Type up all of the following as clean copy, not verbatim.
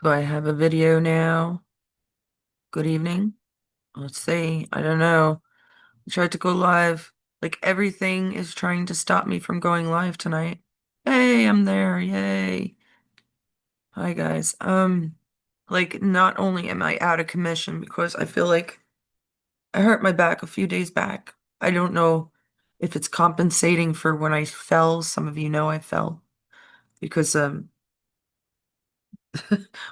Do I have a video now? Good evening. Let's see. I don't know. I tried to go live. Like everything is trying to stop me from going live tonight. Hey, I'm there. Yay. Hi guys. Like not only am I out of commission because I feel like I hurt my back a few days back. I don't know if it's compensating for when I fell. Some of you know I fell because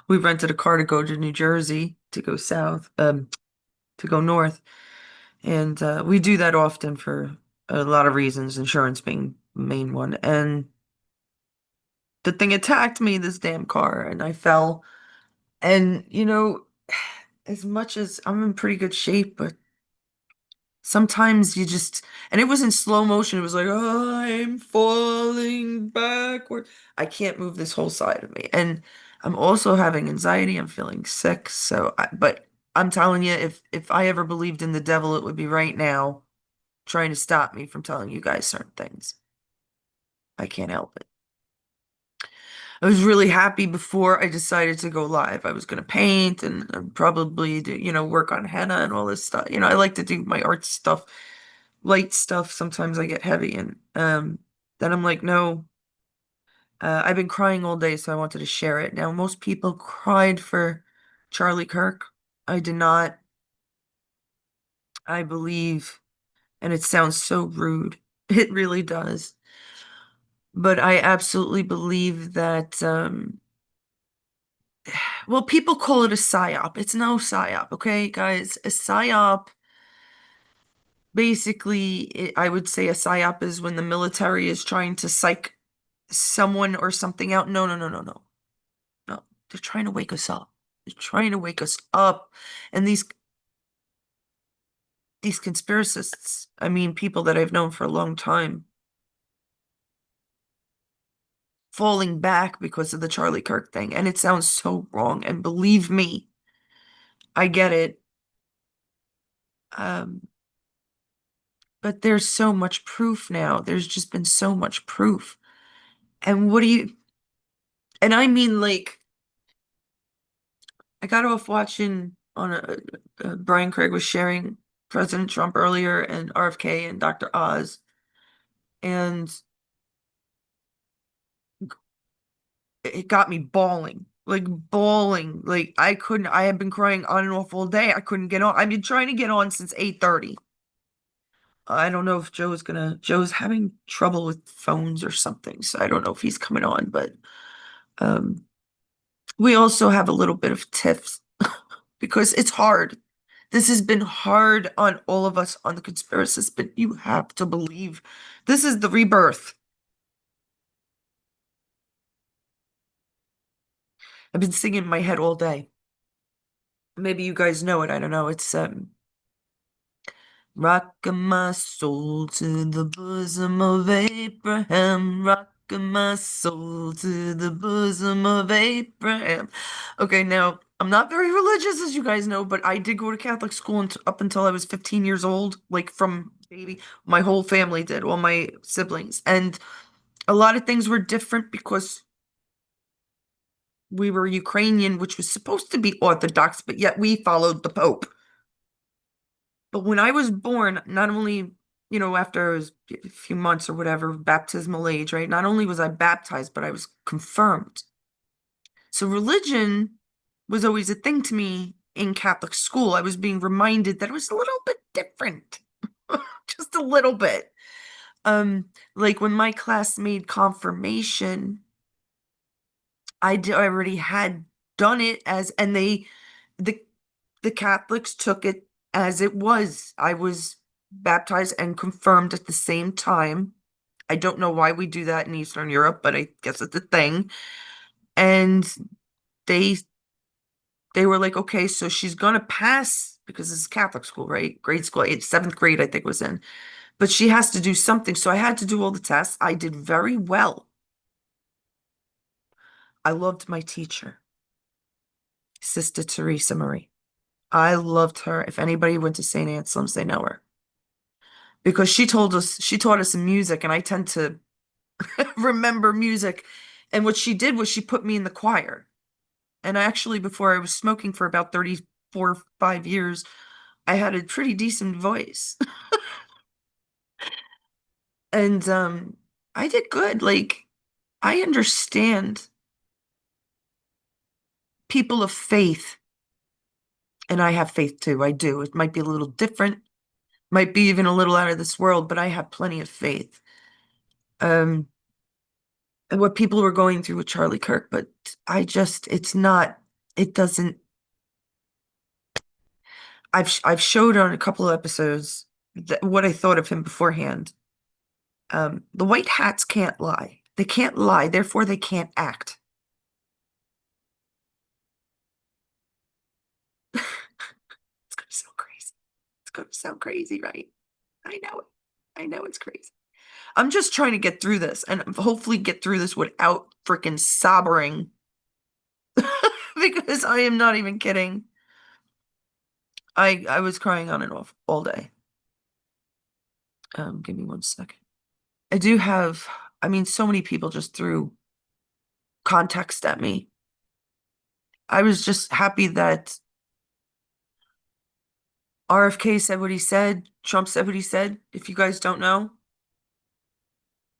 we rented a car to go to New Jersey to go south, to go north. And we do that often for a lot of reasons, insurance being the main one. And the thing attacked me, this damn car, and I fell. And, as much as I'm in pretty good shape, but sometimes you just, and it was in slow motion. It was like, oh, I'm falling backward. I can't move this whole side of me. And I'm also having anxiety. I'm feeling sick. But I'm telling you, if I ever believed in the devil, it would be right now trying to stop me from telling you guys certain things. I can't help it. I was really happy before I decided to go live. I was going to paint and probably do, work on henna and all this stuff. I like to do my art stuff, light stuff. Sometimes I get heavy and then I'm like, no, I've been crying all day, so I wanted to share it. Now, most people cried for Charlie Kirk. I did not. I believe, and it sounds so rude. It really does. But I absolutely believe that, well, people call it a psyop. It's no psyop, okay, guys? A psyop, basically, I would say a psyop is when the military is trying to psych someone or something out. No, no, no, no, no. No. They're trying to wake us up. They're trying to wake us up. And these conspiracists, I mean, people that I've known for a long time, falling back because of the Charlie Kirk thing. And it sounds so wrong. And believe me, I get it. Um, but there's so much proof now. There's just been so much proof. And and I mean, like, I got off watching Brian Craig was sharing President Trump earlier and RFK and Dr. Oz. And it got me bawling, like bawling. Like I had been crying on and off all day. I couldn't get on. I've been trying to get on since 8:30. I don't know if Joe's having trouble with phones or something, so I don't know if he's coming on, but um we also have a little bit of tiffs because it's hard. This has been hard on all of us on the conspiracists, but you have to believe this is the rebirth. I've been singing in my head all day. Maybe you guys know it. I don't know. It's rocking my soul to the bosom of Abraham, rocking my soul to the bosom of Abraham. Okay, now I'm not very religious, as you guys know, but I did go to Catholic school up until I was 15 years old, like from baby. My whole family did, all my siblings. And a lot of things were different because we were Ukrainian, which was supposed to be Orthodox, but yet we followed the Pope. But when I was born, not only, after I was a few months or whatever, baptismal age, right? Not only was I baptized, but I was confirmed. So religion was always a thing to me in Catholic school. I was being reminded that it was a little bit different, just a little bit. Like when my class made confirmation, I already had done it and the the Catholics took it as it was. I was baptized and confirmed at the same time. I don't know why we do that in Eastern Europe, but I guess it's a thing. And they they were like, okay, so she's gonna pass because it's Catholic school, right? Grade school, seventh grade, I think was in. But she has to do something. So I had to do all the tests. I did very well. I loved my teacher, Sister Teresa Marie. I loved her. If anybody went to St. Anselm's, they know her. Because she taught us music, and I tend to remember music. And what she did was she put me in the choir. And actually, before I was smoking for about 34, 5 years, I had a pretty decent voice. And I did good. Like, I understand people of faith, and I have faith too. I do. It might be a little different, might be even a little out of this world, but I have plenty of faith. Um, and what people were going through with Charlie Kirk, but it's not, it doesn't, I've showed on a couple of episodes what I thought of him beforehand. The white hats can't lie. They can't lie, therefore they can't act. It's gonna sound crazy. It's gonna sound crazy, right? I know it. I know it's crazy. I'm just trying to get through this and hopefully get through this without freaking sobbing because I am not even kidding. I was crying on and off all day. Give me one second. I do have, I mean, so many people just threw context at me. I was just happy that RFK said what he said, Trump said what he said. If you guys don't know,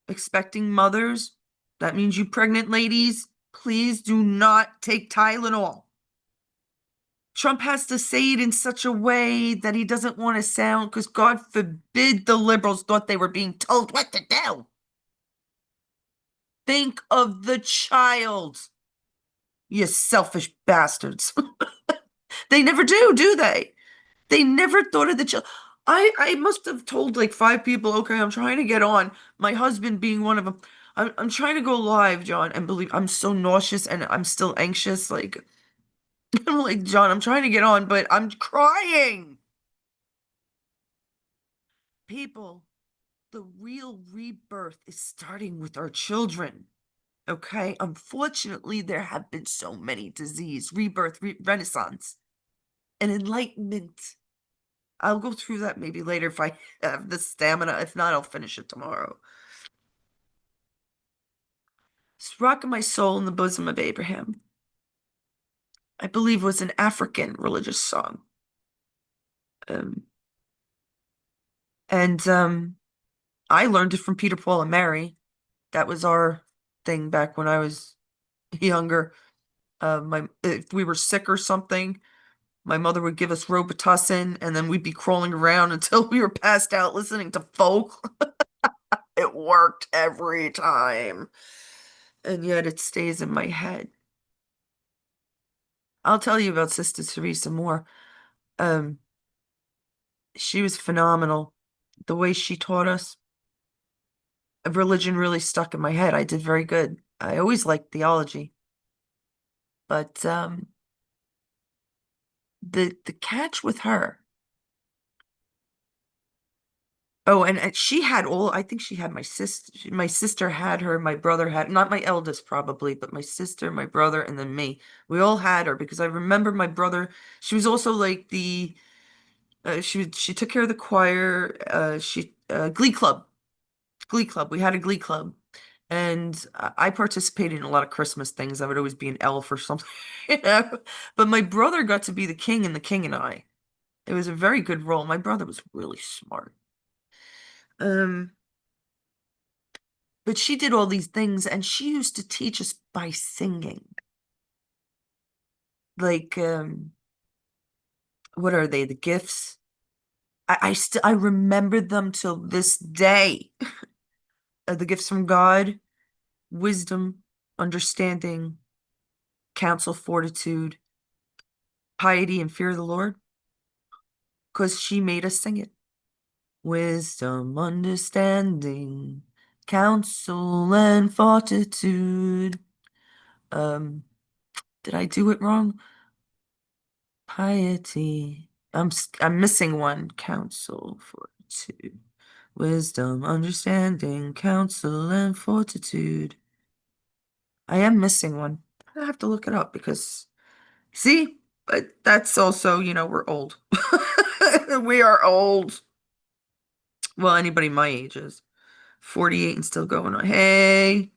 expecting mothers, that means you pregnant ladies, please do not take Tylenol. Trump has to say it in such a way that he doesn't want to sound, because God forbid the liberals thought they were being told what to do. Think of the child, you selfish bastards. They never do they? They never thought of the child. I must have told like five people, okay, I'm trying to get on. My husband being one of them. I'm trying to go live, John, and believe I'm so nauseous and I'm still anxious. Like, I'm like, John, I'm trying to get on, but I'm crying. People, the real rebirth is starting with our children. Okay? Unfortunately, there have been so many disease, rebirth, renaissance, and enlightenment. I'll go through that maybe later if I have the stamina. If not, I'll finish it tomorrow. It's Rock of My Soul in the Bosom of Abraham, I believe was an African religious song. Um, and I learned it from Peter, Paul, and Mary. That was our thing back when I was younger. My if we were sick or something, my mother would give us Robitussin, and then we'd be crawling around until we were passed out listening to folk. It worked every time, and yet it stays in my head. I'll tell you about Sister Teresa more. Um, she was phenomenal. The way she taught us, religion really stuck in my head. I did very good. I always liked theology, but the catch with her. Oh, and she had all, I think she had my sister. My sister had her, my brother had, not my eldest probably, but my sister, my brother, and then me. We all had her because I remember my brother, she was also like she took care of the choir, Glee Club. Glee Club. We had a Glee Club. And I participated in a lot of Christmas things. I would always be an elf or something, you know. But my brother got to be the king in The King and I. It was a very good role. My brother was really smart. Um, but she did all these things, and she used to teach us by singing. Like, what are they? The gifts. I remember them till this day. The gifts from God, wisdom, understanding, counsel, fortitude, piety, and fear of the Lord. Because she made us sing it. Wisdom, understanding, counsel, and fortitude. Um, did I do it wrong? Piety. I'm missing one. Counsel, fortitude, wisdom, understanding, counsel, and fortitude. I am missing one. I have to look it up because see, but that's also, we're old. We are old. Well, anybody my age is 48 and still going on. Hey,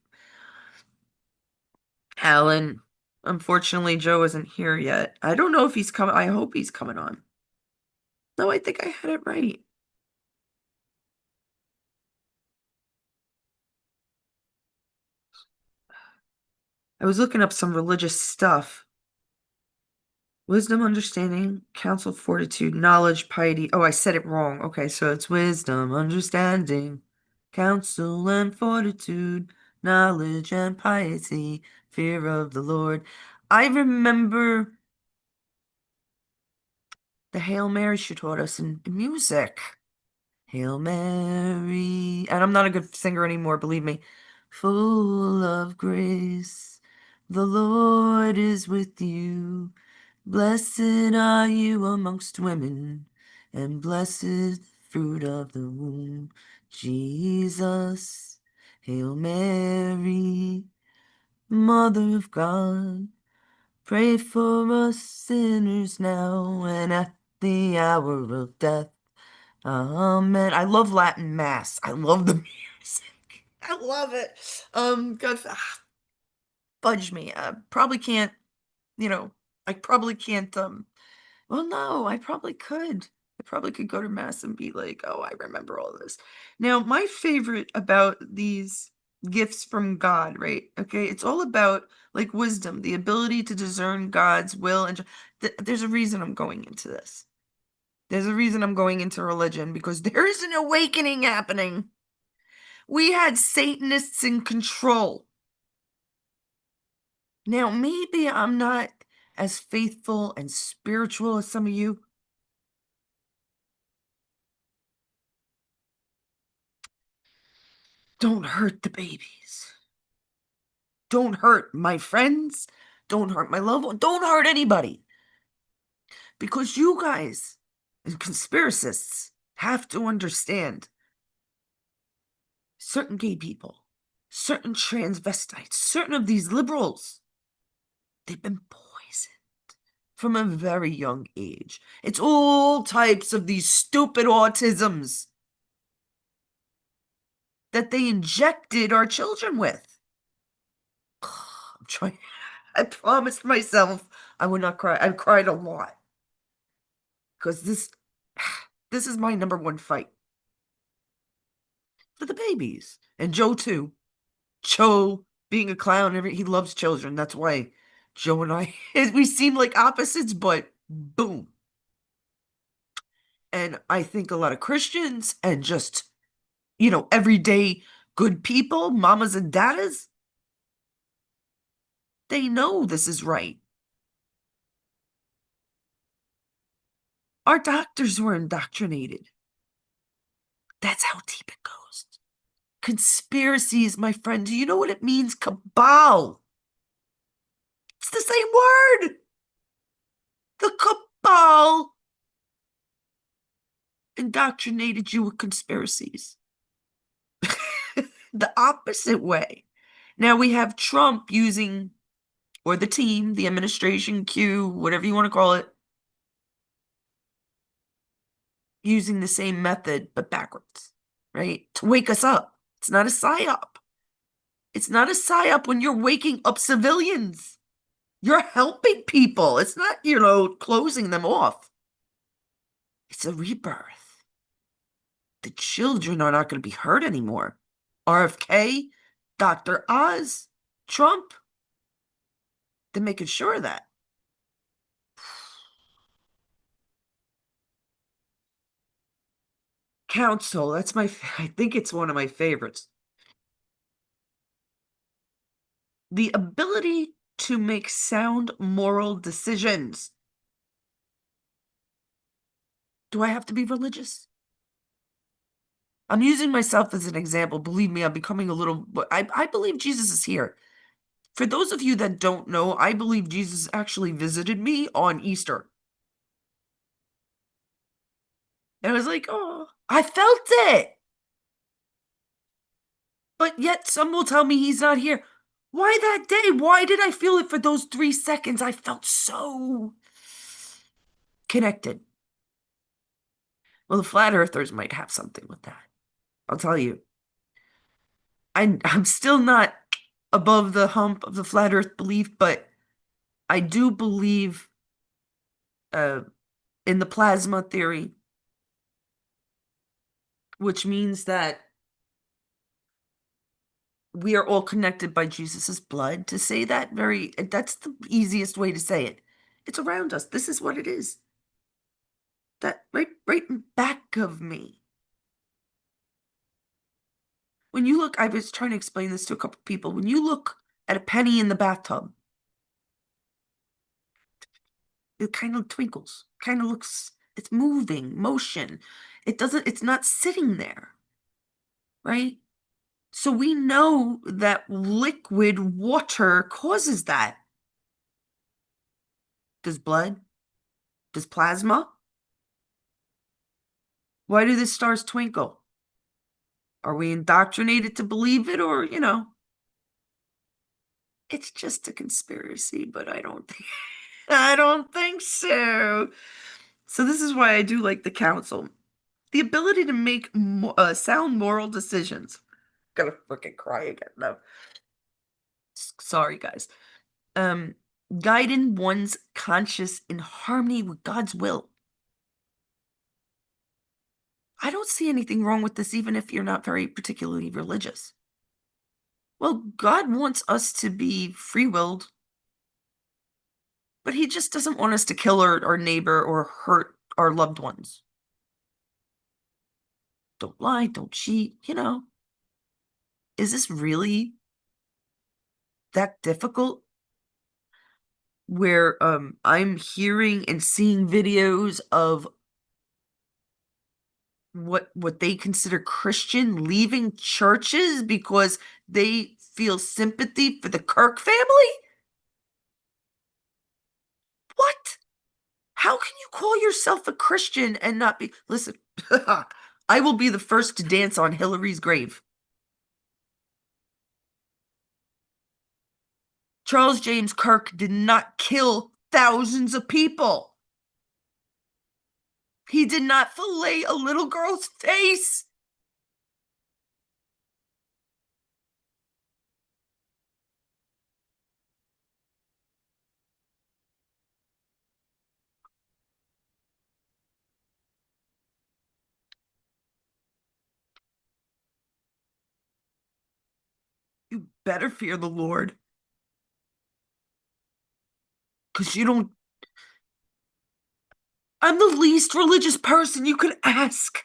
Alan. Unfortunately, Joe isn't here yet. I don't know if he's coming. I hope he's coming on. No, I think I had it right. I was looking up some religious stuff. Wisdom, understanding, counsel, fortitude, knowledge, piety. Oh, I said it wrong. Okay, so it's wisdom, understanding, counsel and fortitude, knowledge and piety, fear of the Lord. I remember the Hail Mary she taught us in music. Hail Mary. And I'm not a good singer anymore, believe me. Full of grace, the Lord is with you. Blessed are you amongst women, and blessed the fruit of the womb, Jesus. Hail Mary, Mother of God, pray for us sinners now and at the hour of death. Amen. I love Latin Mass. I love the music. I love it. God, fudge me. I probably can't, you know, I probably can't, well, no, I probably could. I probably could go to Mass and be like, oh, I remember all this. Now, my favorite about these gifts from God, right? Okay, it's all about like wisdom, the ability to discern God's will. And there's a reason I'm going into this. There's a reason I'm going into religion because there is an awakening happening. We had Satanists in control. Now, maybe I'm not as faithful and spiritual as some of you. Don't hurt the babies. Don't hurt my friends. Don't hurt my loved one. Don't hurt anybody. Because you guys and conspiracists have to understand certain gay people, certain transvestites, certain of these liberals, they've been poisoned from a very young age. It's all types of these stupid autisms that they injected our children with. I'm trying. I promised myself I would not cry. I've cried a lot because this is my number one fight for the babies and Joe too. Joe being a clown, he loves children. That's why Joe and I we seem like opposites, but boom. And I think a lot of Christians and just everyday good people, mamas and daddas, they know this is right. Our doctors were indoctrinated. That's how deep it goes. Conspiracies, my friend. Do you know what it means? Cabal. It's the same word. The cabal indoctrinated you with conspiracies. The opposite way. Now we have Trump using, or the team, the administration, Q, whatever you want to call it, using the same method but backwards, right? To wake us up. It's not a psyop. It's not a psyop when you're waking up civilians. You're helping people. It's not, closing them off. It's a rebirth. The children are not going to be hurt anymore. RFK, Dr. Oz, Trump, they're making sure of that. Counsel, I think it's one of my favorites. The ability to make sound moral decisions. Do I have to be religious? I'm using myself as an example. Believe me, I'm becoming a little, I believe Jesus is here. For those of you that don't know, I believe Jesus actually visited me on Easter. And I was like, oh, I felt it. But yet some will tell me he's not here. Why that day? Why did I feel it for those 3 seconds? I felt so connected. Well, the flat earthers might have something with that. I'll tell you. I'm still not above the hump of the flat earth belief, but I do believe uh, in the plasma theory, which means that we are all connected by Jesus's blood. To say that that's the easiest way to say it. It's around us. This is what it is. That right in back of me. When you look, I was trying to explain this to a couple people. When you look at a penny in the bathtub, it kind of twinkles, kind of looks, it's moving, motion. It's not sitting there, right? So we know that liquid water causes that. Does blood? Does plasma? Why do the stars twinkle? Are we indoctrinated to believe it, or, it's just a conspiracy, but I don't think I don't think so. So this is why I do like the council. The ability to make sound moral decisions. Gonna freaking cry again. No. Sorry, guys. Um, guiding one's conscience in harmony with God's will. I don't see anything wrong with this, even if you're not very particularly religious. Well, God wants us to be free-willed, but he just doesn't want us to kill our neighbor or hurt our loved ones. Don't lie, don't cheat, Is this really that difficult? Where I'm hearing and seeing videos of what they consider Christian leaving churches because they feel sympathy for the Kirk family? What? How can you call yourself a Christian and not be? Listen, I will be the first to dance on Hillary's grave. Charles James Kirk did not kill thousands of people. He did not fillet a little girl's face. You better fear the Lord, because you don't. I'm the least religious person you could ask.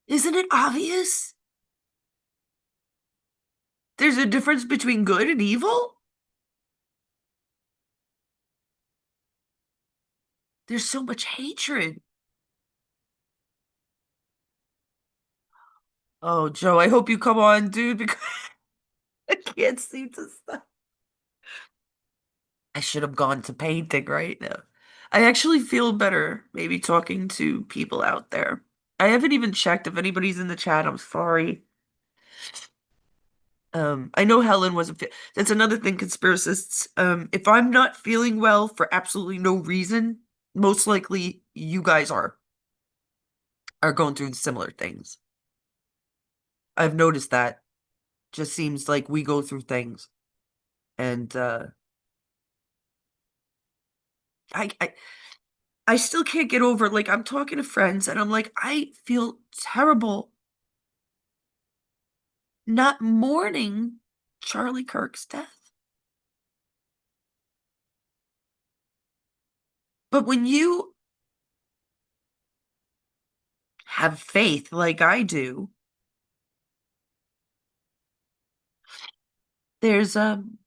Isn't it obvious? There's a difference between good and evil. There's so much hatred. Oh, Joe, I hope you come on, dude, because I can't seem to stop. I should have gone to painting right now. I actually feel better maybe talking to people out there. I haven't even checked if anybody's in the chat. I'm sorry. I know Helen wasn't. That's another thing, conspiracists. If I'm not feeling well for absolutely no reason, most likely you guys are going through similar things. I've noticed that. Just seems like we go through things, and I, I I still can't get over. Like, I'm talking to friends, and I'm like, I feel terrible not mourning Charlie Kirk's death. But when you have faith like I do, there's doesn't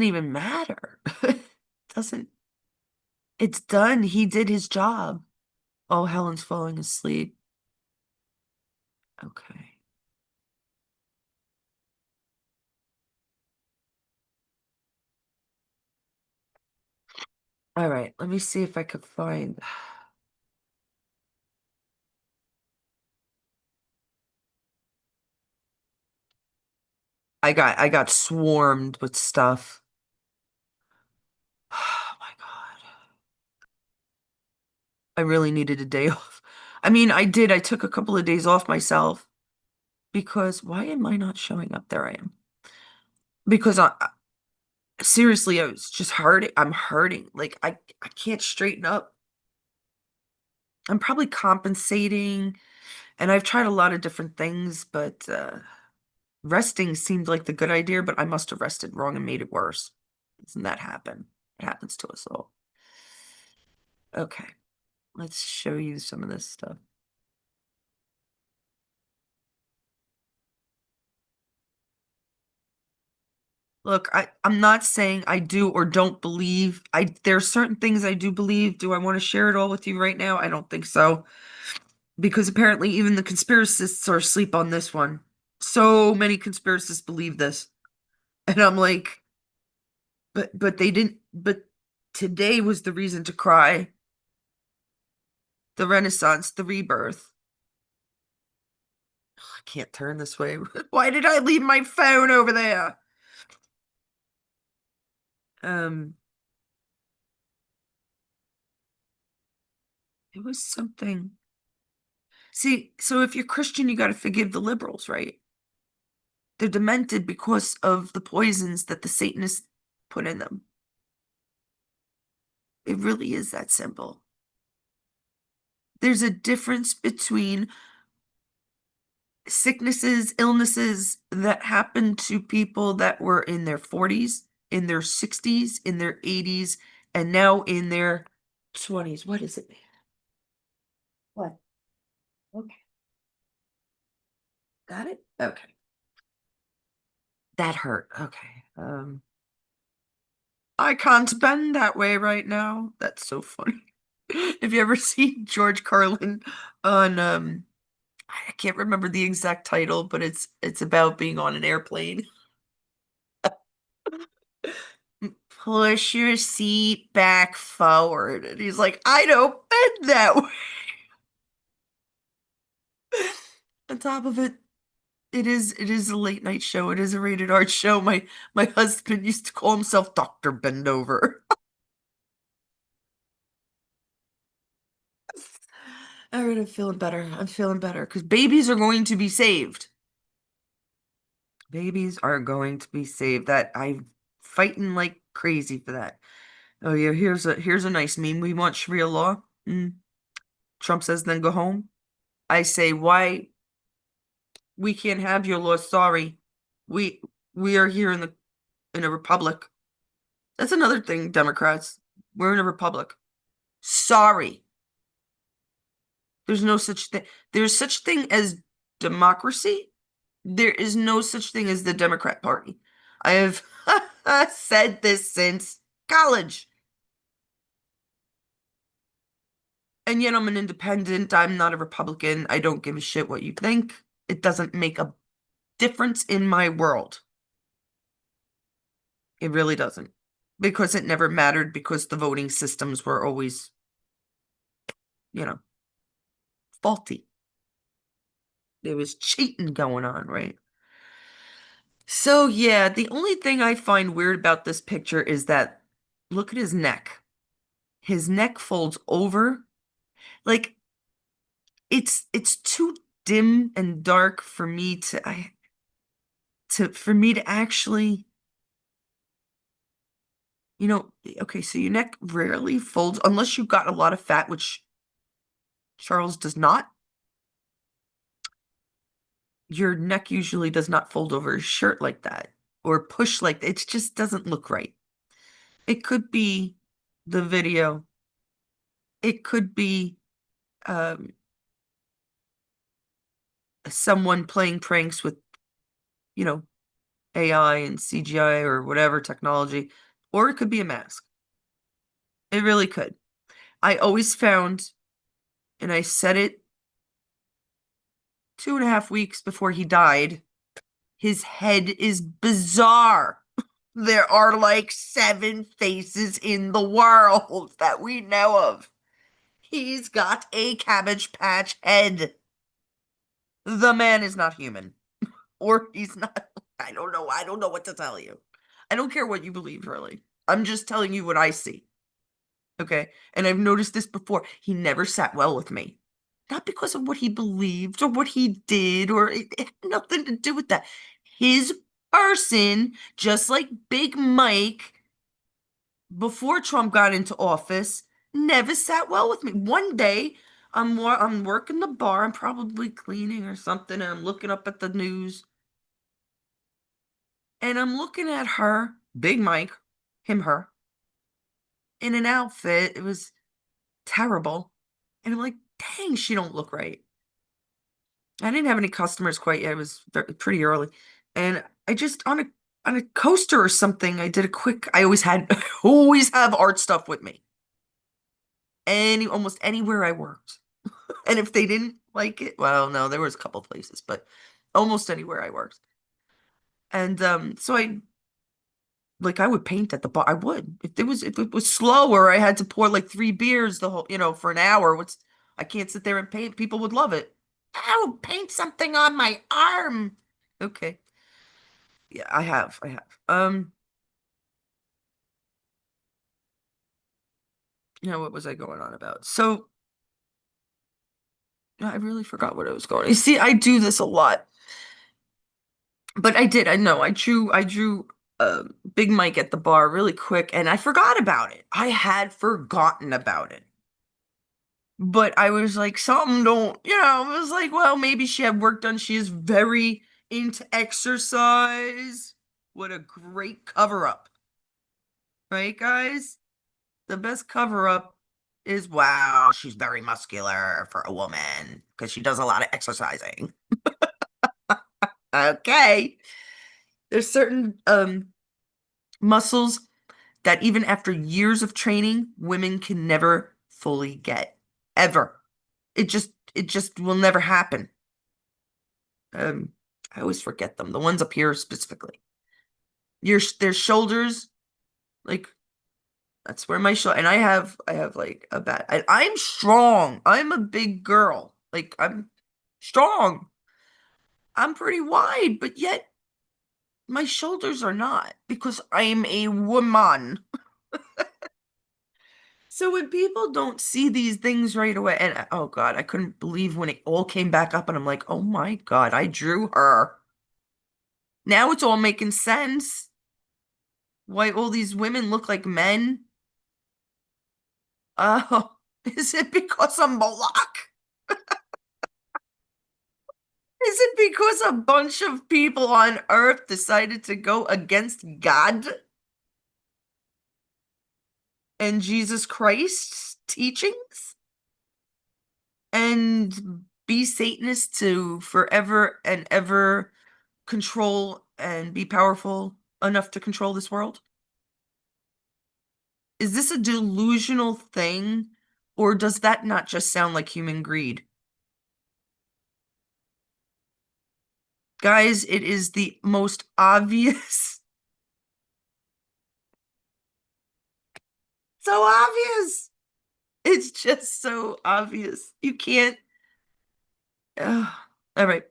even matter. Doesn't It's done. He did his job. Oh, Helen's falling asleep. Okay. All right, let me see if I could find. I got swarmed with stuff. Oh my God. I really needed a day off. I mean, I did. I took a couple of days off myself. because why am I not showing up? There I am. Because seriously, I was just hurting. I'm hurting. Like I can't straighten up. I'm probably compensating, and I've tried a lot of different things, but resting seemed like the good idea, but I must have rested wrong and made it worse. Doesn't that happen? It happens to us all. Okay, let's show you some of this stuff. Look, I'm not saying I do or don't believe. There's certain things I do believe. Do I want to share it all with you right now? I don't think so. Because apparently even the conspiracists are asleep on this one. So many conspiracists believe this. And I'm like, but they didn't, but today was the reason to cry. The Renaissance, the rebirth. I can't turn this way. Why did I leave my phone over there? Um, it was something. See, so if you're Christian, you got to forgive the liberals, right? They're demented because of the poisons that the Satanists put in them. It really is that simple. There's a difference between sicknesses, illnesses that happen to people that were in their 40s, in their 60s, in their 80s, and now in their 20s. What is it? What? Okay. Got it? Okay. That hurt. Okay. I can't bend that way right now. That's so funny. Have you ever seen George Carlin on I can't remember the exact title, but it's about being on an airplane. Push your seat back forward. And he's like, I don't bend that way. On top of it, it is a late night show. It is a rated R show. My husband used to call himself Dr. Bendover. All right, I'm feeling better. I'm feeling better because babies are going to be saved. Babies are going to be saved. That I'm fighting like crazy for that. Oh yeah, here's a nice meme. We want Sharia law. Trump says then go home. I say why we can't have your law. Sorry. We we are here in a republic. That's another thing, Democrats. We're in a republic. Sorry. There's no such thing. There's such thing as democracy. There is no such thing as the Democrat Party. I have said this since college. And yet I'm an independent. I'm not a Republican. I don't give a shit what you think. It doesn't make a difference in my world. It really doesn't. Because it never mattered because the voting systems were always, you know, faulty. There was cheating going on, right? So yeah, the only thing I find weird about this picture is that look at his neck. His neck folds over. Like it's too dim and dark for me to actually, okay, so your neck rarely folds unless you've got a lot of fat, which Charles does not. Your neck usually does not fold over his shirt like that or push like that. It just doesn't look right. It could be the video. It could be um, someone playing pranks with, you know, AI and CGI or whatever technology, or it could be a mask. It really could. I always found, and I said it 2.5 weeks before he died, his head is bizarre. There are like 7 faces in the world that we know of. He's got a Cabbage Patch head. The man is not human. Or he's not. I don't know. I don't know what to tell you. I don't care what you believe, really. I'm just telling you what I see. Okay? And I've noticed this before. He never sat well with me. Not because of what he believed or what he did, or it had nothing to do with that. His person, just like Big Mike, before Trump got into office, never sat well with me. One day, I'm working the bar, I'm probably cleaning or something, and I'm looking up at the news, and I'm looking at her, Big Mike, him, her, in an outfit. It was terrible. And I'm like, dang, she don't look right. I didn't have any customers quite yet. It was pretty early. And I just on a coaster or something, I did a quick, I always had always have art stuff with me. Almost anywhere I worked. And if they didn't like it, well, no, there was a couple places, but almost anywhere I worked. And so I would paint at the bar. I would. If it was slow or I had to pour like 3 beers the whole, for an hour, I can't sit there and paint. People would love it. Oh, paint something on my arm. Okay. Yeah, I have. I have. What was I going on about? So I really forgot what I was going. You see, I do this a lot. But I did. I know. I drew Big Mike at the bar really quick and I forgot about it. I had forgotten about it. But I was like, something don't, I was like, well, maybe she had work done. She is very into exercise. What a great cover up. Right, guys? The best cover up is, wow, she's very muscular for a woman because she does a lot of exercising. Okay. There's certain muscles that even after years of training, women can never fully get. Ever. It just will never happen. Um, I always forget them. The ones up here specifically. Their shoulders, like that's where my shoulder, and I have like a bad. I'm strong. I'm a big girl. Like I'm strong. I'm pretty wide, but yet my shoulders are not because I'm a woman. So when people don't see these things right away, and oh God, I couldn't believe when it all came back up, and I'm like, oh my God, I drew her. Now it's all making sense. Why all these women look like men? Oh, is it because of Moloch? Is it because a bunch of people on Earth decided to go against God and Jesus Christ's teachings and be Satanists to forever and ever control and be powerful enough to control this world? Is this a delusional thing, or does that not just sound like human greed? Guys, it is the most obvious, so obvious. It's just so obvious. You can't. Ugh. All right.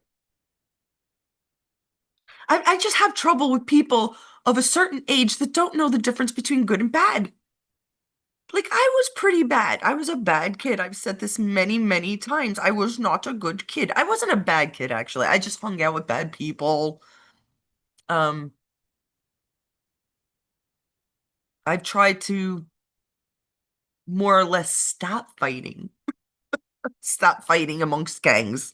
I just have trouble with people of a certain age that don't know the difference between good and bad. Like, I was pretty bad. I was a bad kid. I've said this many, many times. I was not a good kid. I wasn't a bad kid, actually. I just hung out with bad people. Um, I've tried to more or less stop fighting amongst gangs,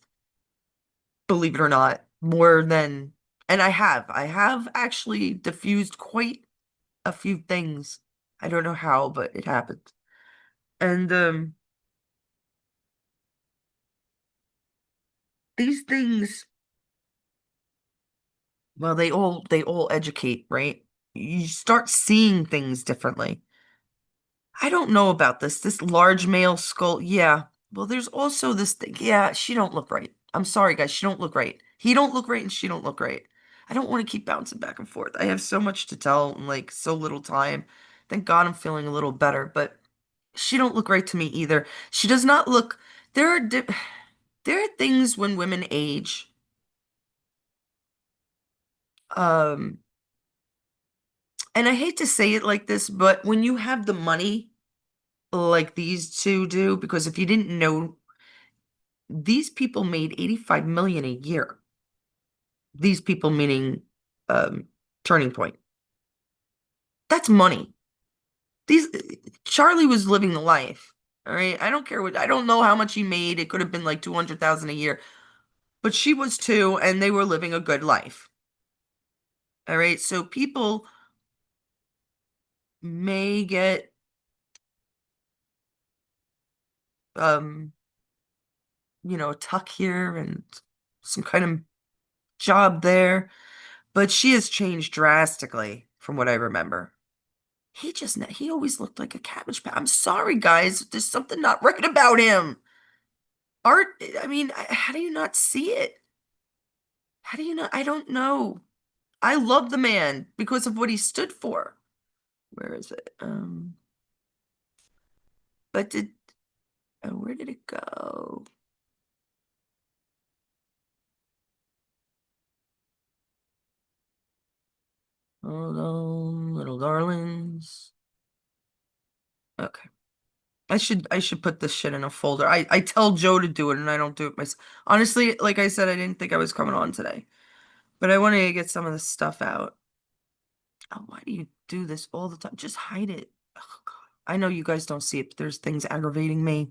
believe it or not, more than, and I have actually diffused quite a few things. I don't know how, but it happened. And these things, well, they all educate, right? You start seeing things differently. I don't know about this large male skull. Yeah. Well, there's also this thing. Yeah, she don't look right. I'm sorry, guys, she don't look right. He don't look right and she don't look right. I don't want to keep bouncing back and forth. I have so much to tell and like so little time. Thank God I'm feeling a little better, but she don't look right to me either. She does not look. There are di there are things when women age. Um, and I hate to say it like this, but when you have the money like these two do, because if you didn't know, These people made 85 million a year. These people meaning um Turning Point. That's money. These Charlie was living the life. All right. I don't care what I don't know how much he made. It could have been like 200,000 a year, but she was too, and they were living a good life. All right. So people may get um, a tuck here and some kind of job there, but she has changed drastically from what I remember. He always looked like a cabbage patch. I'm sorry, guys. There's something not right about him. Art, I mean, how do you not see it? How do you not? I don't know. I love the man because of what he stood for. Where is it? But where did it go? Hold on, little darlings. Okay. I should put this shit in a folder. I tell Joe to do it and I don't do it myself. Honestly, like I said, I didn't think I was coming on today, but I wanted to get some of this stuff out. Oh, why do you do this all the time? Just hide it. Oh, God. I know you guys don't see it, but there's things aggravating me.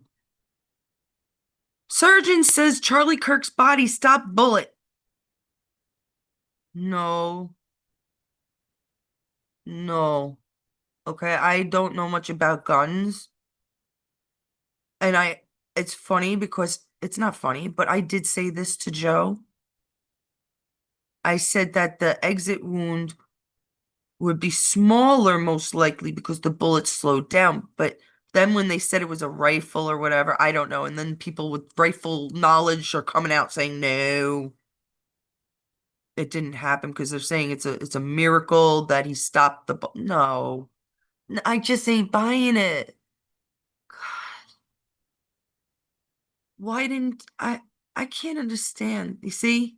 Surgeon says Charlie Kirk's body stopped bullet. No, no. Okay, I don't know much about guns. And it's funny because it's not funny, but I did say this to Joe. I said that the exit wound would be smaller, most likely, because the bullet slowed down. But then when they said it was a rifle or whatever, I don't know. And then people with rifle knowledge are coming out saying, no, it didn't happen because they're saying it's a miracle that he stopped the bullet. No, I just ain't buying it. God, why didn't I can't understand. You see?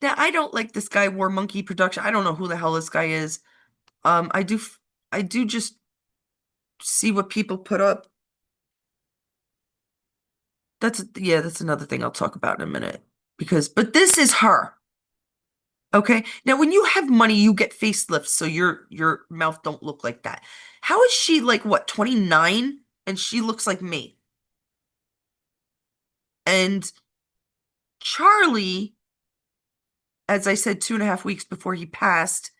Now, I don't like this guy, War Monkey Production. I don't know who the hell this guy is. I do just see what people put up. Yeah, that's another thing I'll talk about in a minute. But this is her. Okay. Now, when you have money, you get facelifts, so your mouth don't look like that. How is she like what, 29? And she looks like me. And Charlie, as I said, 2.5 weeks before he passed,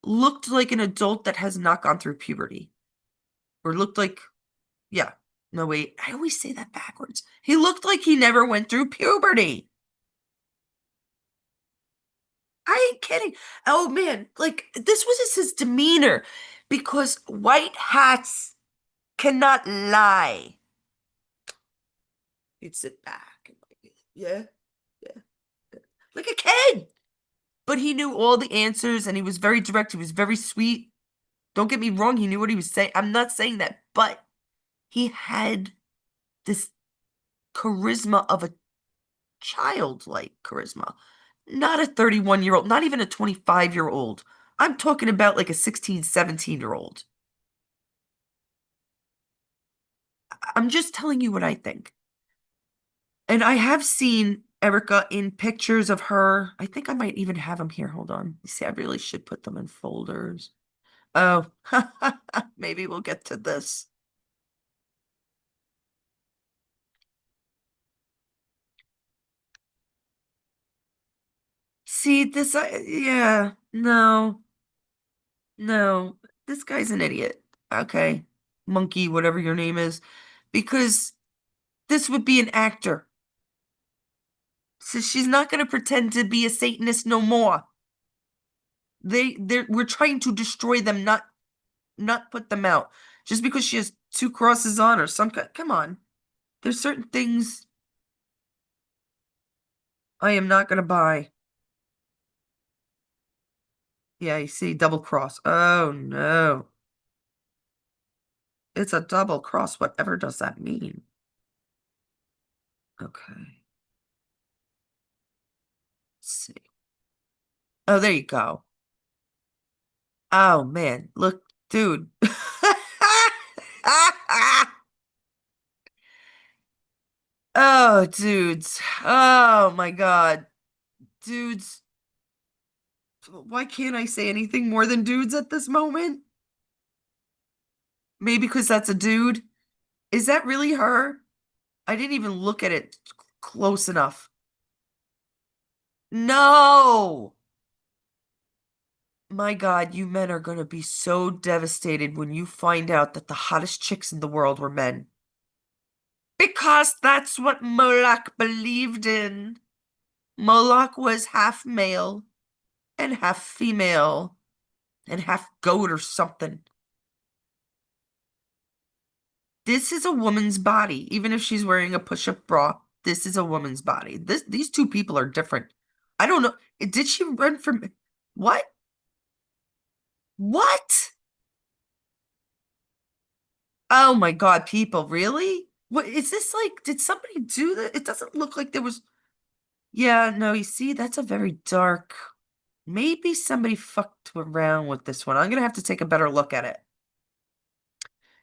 looked like an adult that has not gone through puberty. Or looked like, yeah. No, wait, I always say that backwards. He looked like he never went through puberty. I ain't kidding. Oh man, like this was just his demeanor because white hats cannot lie. He'd sit back and like, yeah, yeah, yeah, like a kid. But he knew all the answers and he was very direct. He was very sweet. Don't get me wrong, he knew what he was saying. I'm not saying that, but he had this charisma of a childlike charisma, not a 31-year-old, not even a 25-year-old. I'm talking about like a 16, 17-year-old. I'm just telling you what I think. And I have seen Erica in pictures of her. I think I might even have them here. Hold on. You see, I really should put them in folders. Oh, maybe we'll get to this. See, yeah, no, no, this guy's an idiot. Okay, monkey, whatever your name is, because this would be an actor. So she's not going to pretend to be a Satanist no more. We're trying to destroy them, not put them out. Just because she has two crosses on or some kind. Come on. There's certain things I am not going to buy. Yeah, you see, double cross. Oh no. It's a double cross. Whatever does that mean? Okay. Let's see. Oh, there you go. Oh man, look, dude. Oh, dudes. Oh my God. Dudes. Why can't I say anything more than dudes at this moment? Maybe because that's a dude. Is that really her? I didn't even look at it close enough. No! My God, you men are going to be so devastated when you find out that the hottest chicks in the world were men. Because that's what Moloch believed in. Moloch was half male and half female and half goat or something. This is a woman's body, even if she's wearing a push-up bra. This is a woman's body. These two people are different. I don't know. Did she run from what? What? Oh my God, people, really? What is this like? Did somebody do that? It doesn't look like there was. Yeah, no, you see, that's a very dark. Maybe somebody fucked around with this one. I'm gonna have to take a better look at it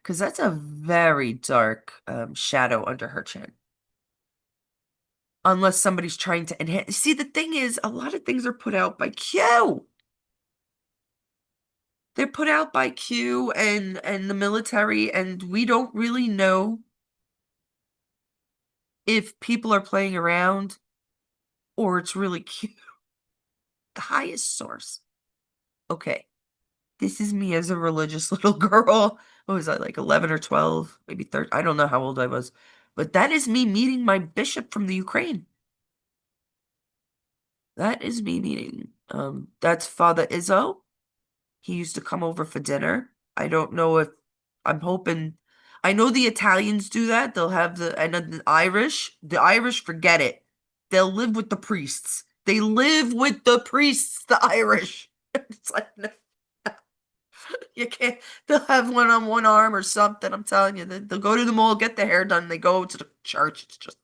because that's a very dark shadow under her chin. Unless somebody's trying to enhance. See, the thing is, a lot of things are put out by Q. They're put out by Q and the military, and we don't really know if people are playing around or it's really Q. The highest source. Okay, this is me as a religious little girl. What was I, like 11 or 12, maybe 13? I don't know how old I was. But that is me meeting my bishop from the Ukraine. That is me meeting. That's Father Izzo. He used to come over for dinner. I don't know if I'm hoping. I know the Italians do that. They'll have and then the Irish, forget it. They'll live with the priests. They live with the priests, the Irish. It's like, no, you can't, they'll have one on one arm or something. I'm telling you, they'll go to the mall, get their hair done, they go to the church. It's just,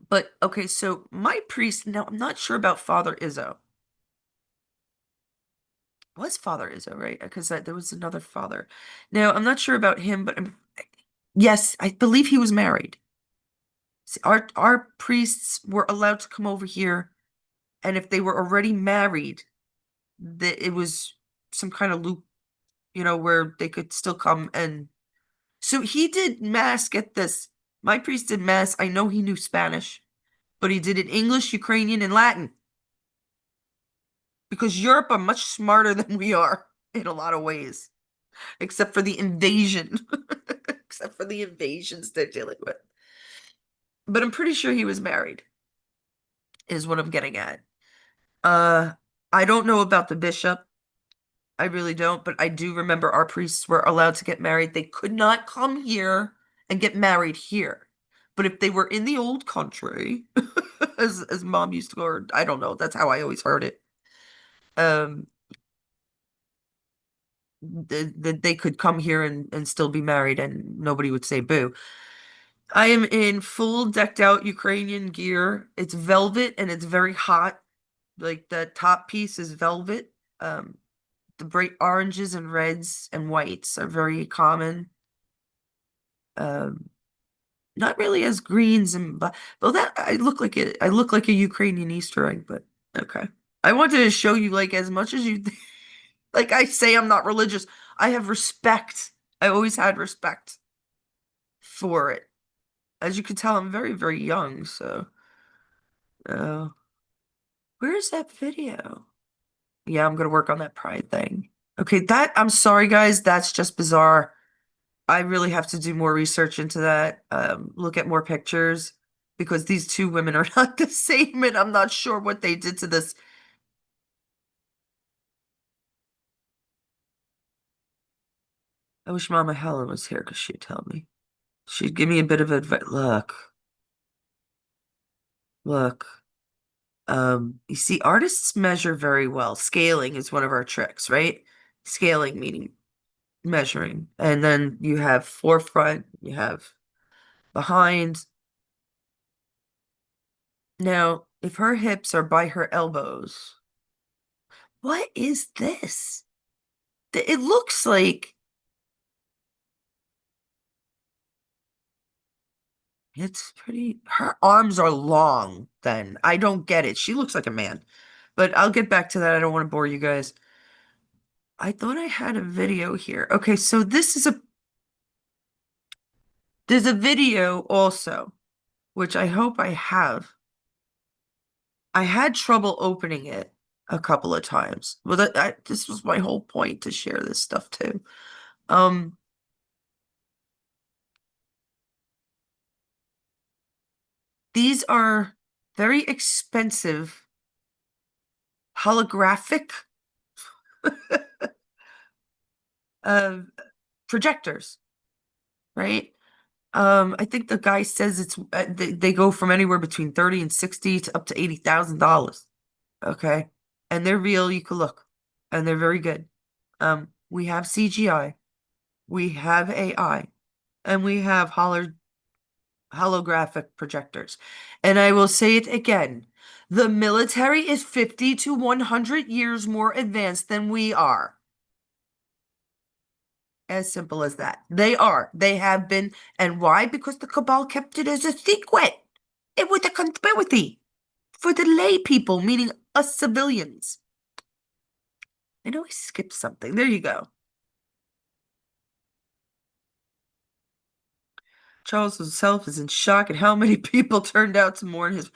but okay, so my priest, now I'm not sure about Father Izzo. Was Father Izzo, right? Because there was another father. Now, I'm not sure about him, but yes, I believe he was married. See, our priests were allowed to come over here, and if they were already married, that it was some kind of loop, where they could still come and. So he did mass. Get this, my priest did mass. I know he knew Spanish, but he did it English, Ukrainian, and Latin because Europe are much smarter than we are in a lot of ways. Except for the invasion, except for the invasions they're dealing with. But I'm pretty sure he was married, is what I'm getting at. Uh, I don't know about the bishop. I really don't, but I do remember our priests were allowed to get married. They could not come here and get married here. But if they were in the old country, as mom used to go, or I don't know, that's how I always heard it. Um, that they could come here and still be married and nobody would say boo. I am in full decked out Ukrainian gear. It's velvet and it's very hot. Like the top piece is velvet. The bright oranges and reds and whites are very common. Um, Not really as greens and but well that I look like a Ukrainian Easter egg, but okay. I wanted to show you like as much as you like I say I'm not religious. I have respect. I always had respect for it. As you can tell, I'm very, very young, so uh where's that video? Yeah, I'm gonna work on that pride thing. Okay, I'm sorry guys, that's just bizarre. I really have to do more research into that, look at more pictures because these two women are not the same and I'm not sure what they did to this. I wish Mama Helen was here because she'd tell me. She'd give me a bit of advice. Look. You see, artists measure very well. Scaling is one of our tricks, right? Scaling meaning measuring. And then you have forefront, you have behind. Now, if her hips are by her elbows, what is this? It looks like It's pretty, her arms are long then. I don't get it. She looks like a man. But I'll get back to that. I don't want to bore you guys. I thought I had a video here. Okay, so there's a video also, which I hope I have. I had trouble opening it a couple of times. Well, this was my whole point to share this stuff too. Um, these are very expensive holographic uh, projectors, right? I think the guy says they go from anywhere between 30 and 60 to up to $80,000. Okay. And they're real, you can look. And they're very good. We have CGI, we have AI, and we have holographic projectors. And I will say it again. The military is 50 to 100 years more advanced than we are. As simple as that. They are. They have been. And why? Because the cabal kept it as a secret. It was a conspiracy for the lay people, meaning us civilians. I know I skipped something. There you go. Charles himself is in shock at how many people turned out to mourn his.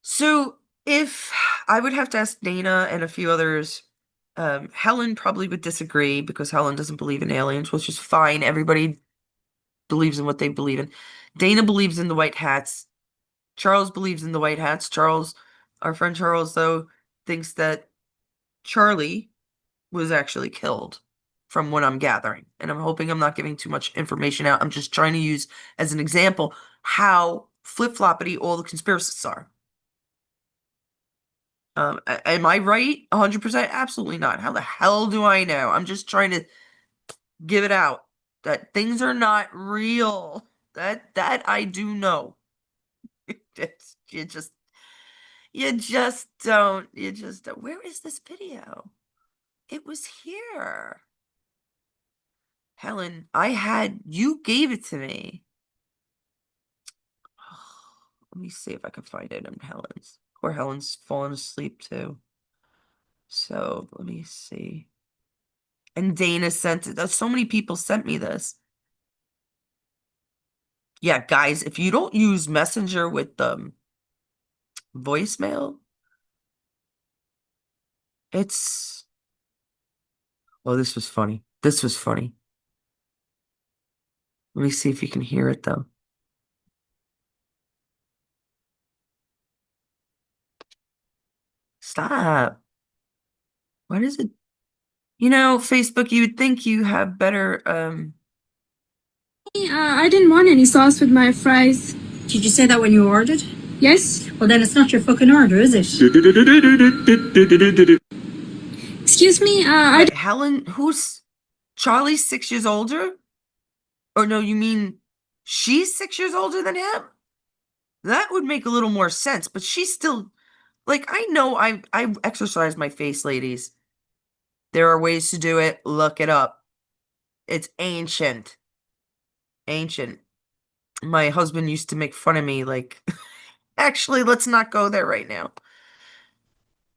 So, if I would have to ask Dana and a few others, Helen probably would disagree because Helen doesn't believe in aliens, which is fine. Everybody believes in what they believe in. Dana believes in the white hats. Charles believes in the white hats. Charles, our friend Charles, though, thinks that Charlie was actually killed, from what I'm gathering. And I'm hoping I'm not giving too much information out. I'm just trying to use as an example how flip-floppity all the conspiracies are. Am I right? 100%? Absolutely not. How the hell do I know? I'm just trying to give it out that things are not real. That I do know. You just you just don't. Where is this video? It was here. Helen, you gave it to me. Let me see if I can find it in Helen's. Poor Helen's fallen asleep too. So let me see. And Dana sent it. So many people sent me this. Yeah, guys, if you don't use Messenger with voicemail, it's oh, this was funny. This was funny. Let me see if you can hear it though. Stop. What is it? Facebook, you would think you have better I didn't want any sauce with my fries. Did you say that when you ordered? Yes? Well, then it's not your fucking order, is it? Excuse me, Wait, Helen, who's Charlie's 6 years older? Or no, you mean she's 6 years older than him? That would make a little more sense, but she's still like I know I exercise my face, ladies. There are ways to do it. Look it up. It's ancient. Ancient. My husband used to make fun of me like actually, let's not go there right now.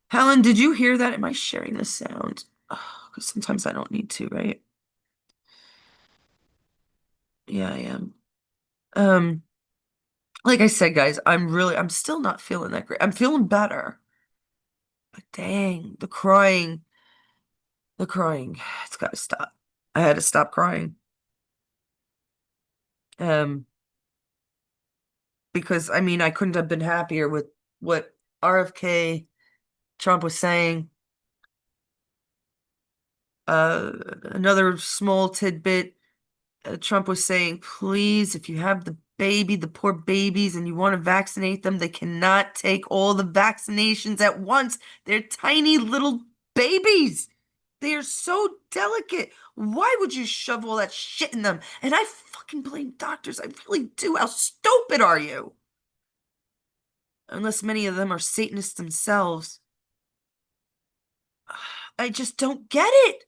Helen, did you hear that? Am I sharing the sound? Because sometimes I don't need to, right? Yeah, I am. Um, like I said, guys, I'm still not feeling that great. I'm feeling better. But dang, the crying, it's gotta stop. I had to stop crying. Um, because I mean, I couldn't have been happier with what RFK Trump was saying. Another small tidbit, Trump was saying, please, if you have the poor babies, and you want to vaccinate them, they cannot take all the vaccinations at once. They're tiny little babies. They are so delicate. Why would you shove all that shit in them? And I fucking blame doctors. I really do. How stupid are you? Unless many of them are Satanists themselves. I just don't get it.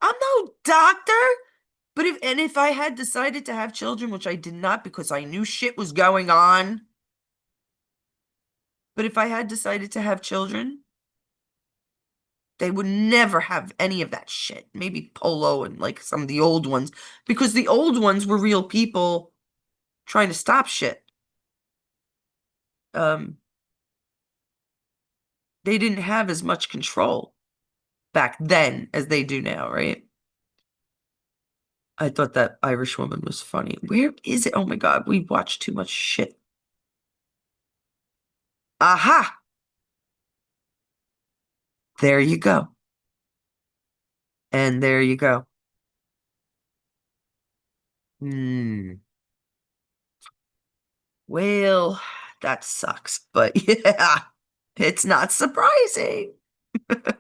I'm no doctor. But if I had decided to have children, which I did not because I knew shit was going on, but if I had decided to have children, they would never have any of that shit. Maybe Polo and like some of the old ones, because the old ones were real people trying to stop shit. Um, they didn't have as much control back then as they do now, right? I thought that Irish woman was funny. Where is it? Oh my God, we watch too much shit. Aha! There you go. And there you go. Hmm. Well, that sucks, but yeah, it's not surprising.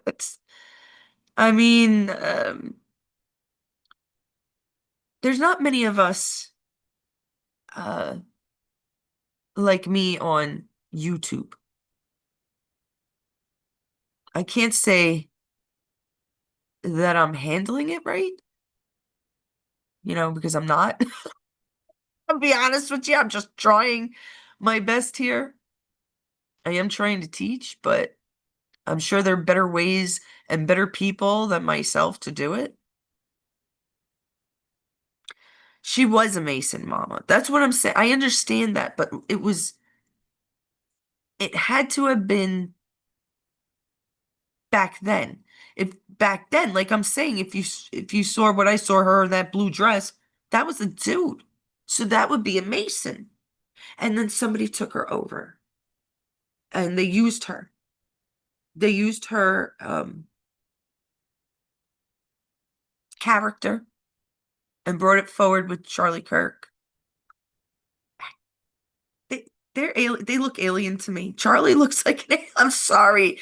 It's, I mean, there's not many of us uh, like me on YouTube. I can't say that I'm handling it right, because I'm not. I'll be honest with you, I'm just trying my best here. I am trying to teach, but I'm sure there are better ways and better people than myself to do it. She was a Mason, Mama. That's what I'm saying. I understand that, but it had to have been back then. If back then, like I'm saying, if you saw what I saw her in that blue dress, that was a dude. So that would be a Mason. And then somebody took her over and they used her. They used her character and brought it forward with Charlie Kirk. They look alien to me. Charlie looks like an alien. I'm sorry.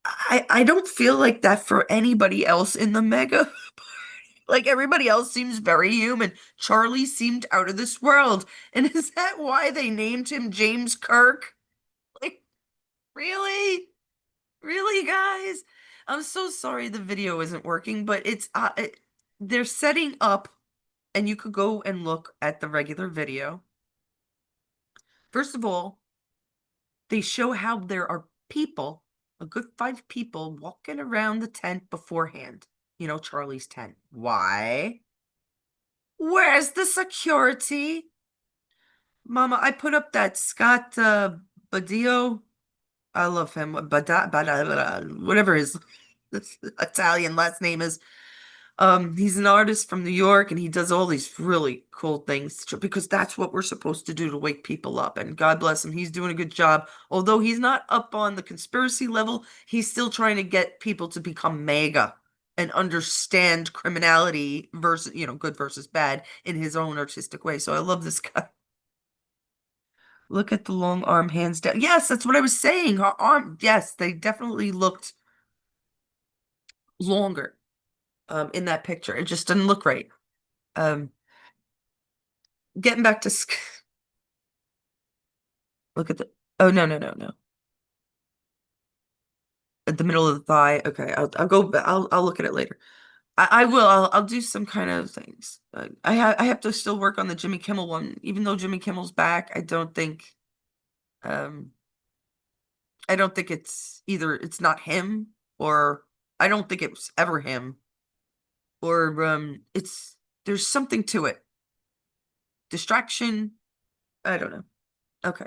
I don't feel like that for anybody else in the mega. Like everybody else seems very human. Charlie seemed out of this world. And is that why they named him James Kirk? Like, really? Really, guys? I'm so sorry the video isn't working, but they're setting up, and you could go and look at the regular video. First of all, they show how there are people, a good 5 people, walking around the tent beforehand. Charlie's tent. Why? Where's the security? Mama, I put up that Scott Badio. I love him. Whatever his Italian last name is. He's an artist from New York and he does all these really cool things because that's what we're supposed to do to wake people up. And God bless him, he's doing a good job. Although he's not up on the conspiracy level, he's still trying to get people to become MAGA and understand criminality versus, good versus bad in his own artistic way. So I love this guy. Look at the long arm hands down. Yes, that's what I was saying. Her arm, yes, they definitely looked longer in that picture. It just didn't look right. Um, Getting back to look at the oh no no no no at the middle of the thigh. Okay, I'll go. I'll look at it later. I will. I'll do some kind of things. I have to still work on the Jimmy Kimmel one, even though Jimmy Kimmel's back. Um I don't think it's either. It's not him, or I don't think it was ever him, or it's there's something to it. Distraction. I don't know. Okay.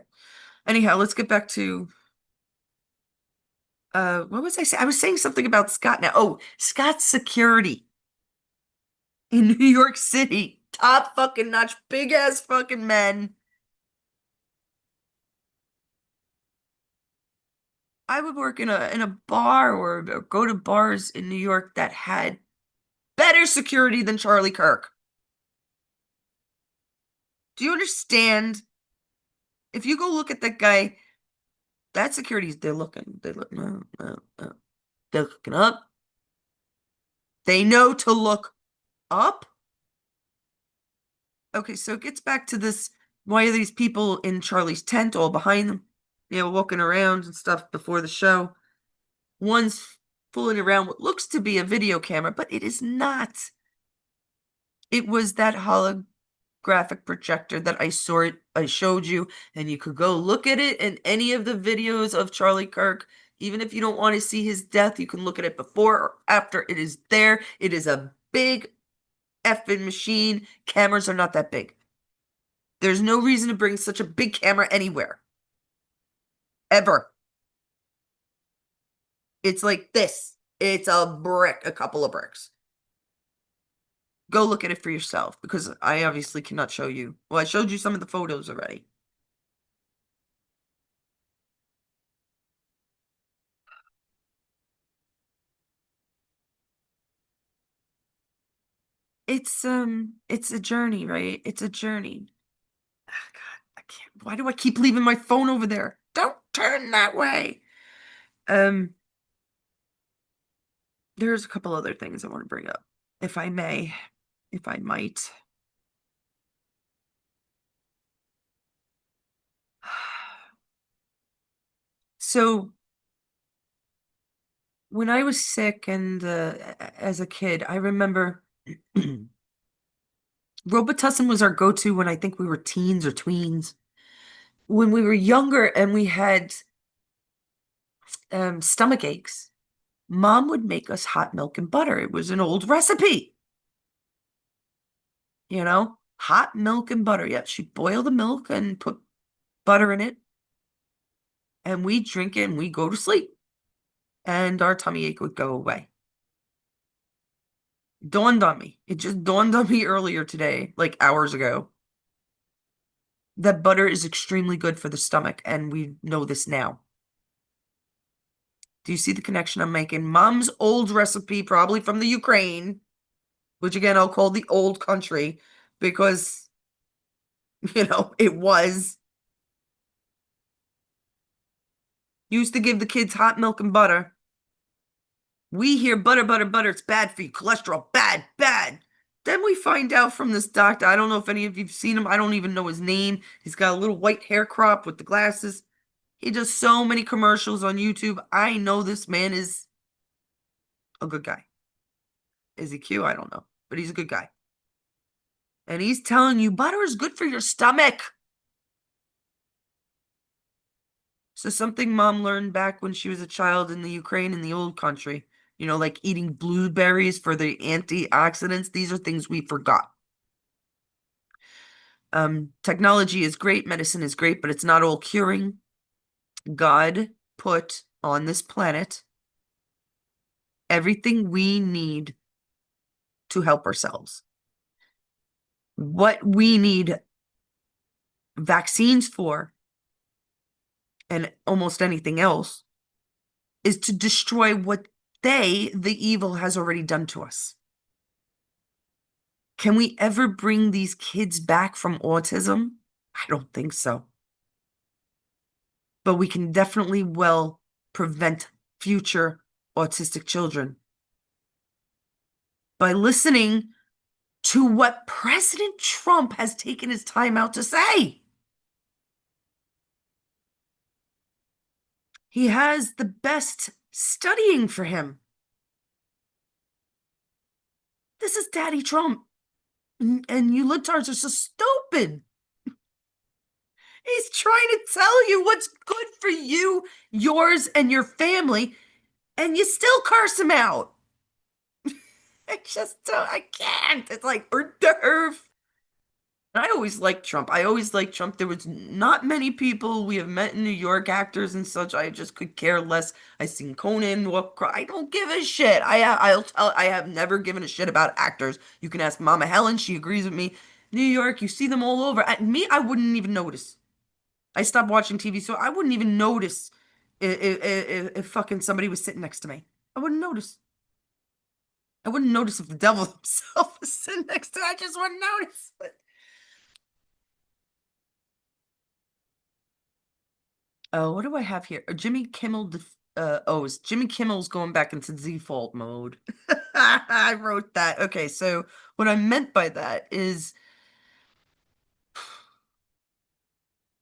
Anyhow, let's get back to what was I saying? I was saying something about Scott now. Oh, Scott's security in New York City. Top fucking notch, big ass fucking men. I would work in a bar or go to bars in New York that had better security than Charlie Kirk. Do you understand? If you go look at that guy, that security, they're looking. They look no, no, no. They're looking up. They know to look up. Okay, so it gets back to this. Why are these people in Charlie's tent all behind them? Walking around and stuff before the show. One's fooling around what looks to be a video camera, but it is not. It was that holographic projector that I showed you, and you could go look at it in any of the videos of Charlie Kirk. Even if you don't want to see his death, you can look at it before or after. It is there. It is a big effing machine. Cameras are not that big. There's no reason to bring such a big camera anywhere. Ever. It's like this. It's a brick, a couple of bricks. Go look at it for yourself because I obviously cannot show you. Well, I showed you some of the photos already. It's a journey, right? It's a journey. Ah, God, I can't. Why do I keep leaving my phone over there? Don't turn that way. Um, there's a couple other things I want to bring up, if I may, if I might. So when I was sick and as a kid, I remember Robitussin was our go-to when I think we were teens or tweens. When we were younger and we had stomach aches, Mom would make us hot milk and butter. It was an old recipe, hot milk and butter. Yeah, she'd boil the milk and put butter in it, and we'd drink it and we'd go to sleep, and our tummy ache would go away. Dawned on me. It just dawned on me earlier today, like hours ago, that butter is extremely good for the stomach, and we know this now. Do you see the connection I'm making? Mom's old recipe, probably from the Ukraine, which again I'll call the old country because, it was. Used to give the kids hot milk and butter. We hear butter, butter, butter. It's bad for you. Cholesterol, bad, bad. Then we find out from this doctor. I don't know if any of you've seen him. I don't even know his name. He's got a little white hair crop with the glasses. He does so many commercials on YouTube. I know this man is a good guy. Is he cute? I don't know. But he's a good guy. And he's telling you butter is good for your stomach. So something Mom learned back when she was a child in the Ukraine, in the old country, like eating blueberries for the antioxidants. These are things we forgot. Technology is great, medicine is great, but it's not all curing. God put on this planet everything we need to help ourselves. What we need vaccines for, and almost anything else, is to destroy what the evil, has already done to us. Can we ever bring these kids back from autism? I don't think so. But we can definitely well prevent future autistic children by listening to what President Trump has taken his time out to say. He has the best studying for him. This is Daddy Trump. And you libtards are so stupid. He's trying to tell you what's good for you, yours, and your family, and you still curse him out. I just don't, I can't. It's like hors d'oeuvre. I always liked Trump. I always liked Trump. There was not many people we have met in New York, actors and such. I just could care less. I seen Conan walk. I don't give a shit. I have never given a shit about actors. You can ask Momma Helen. She agrees with me. New York, you see them all over. Me, I wouldn't even notice. I stopped watching TV, so I wouldn't even notice if fucking somebody was sitting next to me. I wouldn't notice. I wouldn't notice if the devil himself was sitting next to me. I just wouldn't notice. Oh, what do I have here? Jimmy Kimmel. It's Jimmy Kimmel's going back into default mode. I wrote that. Okay, so what I meant by that is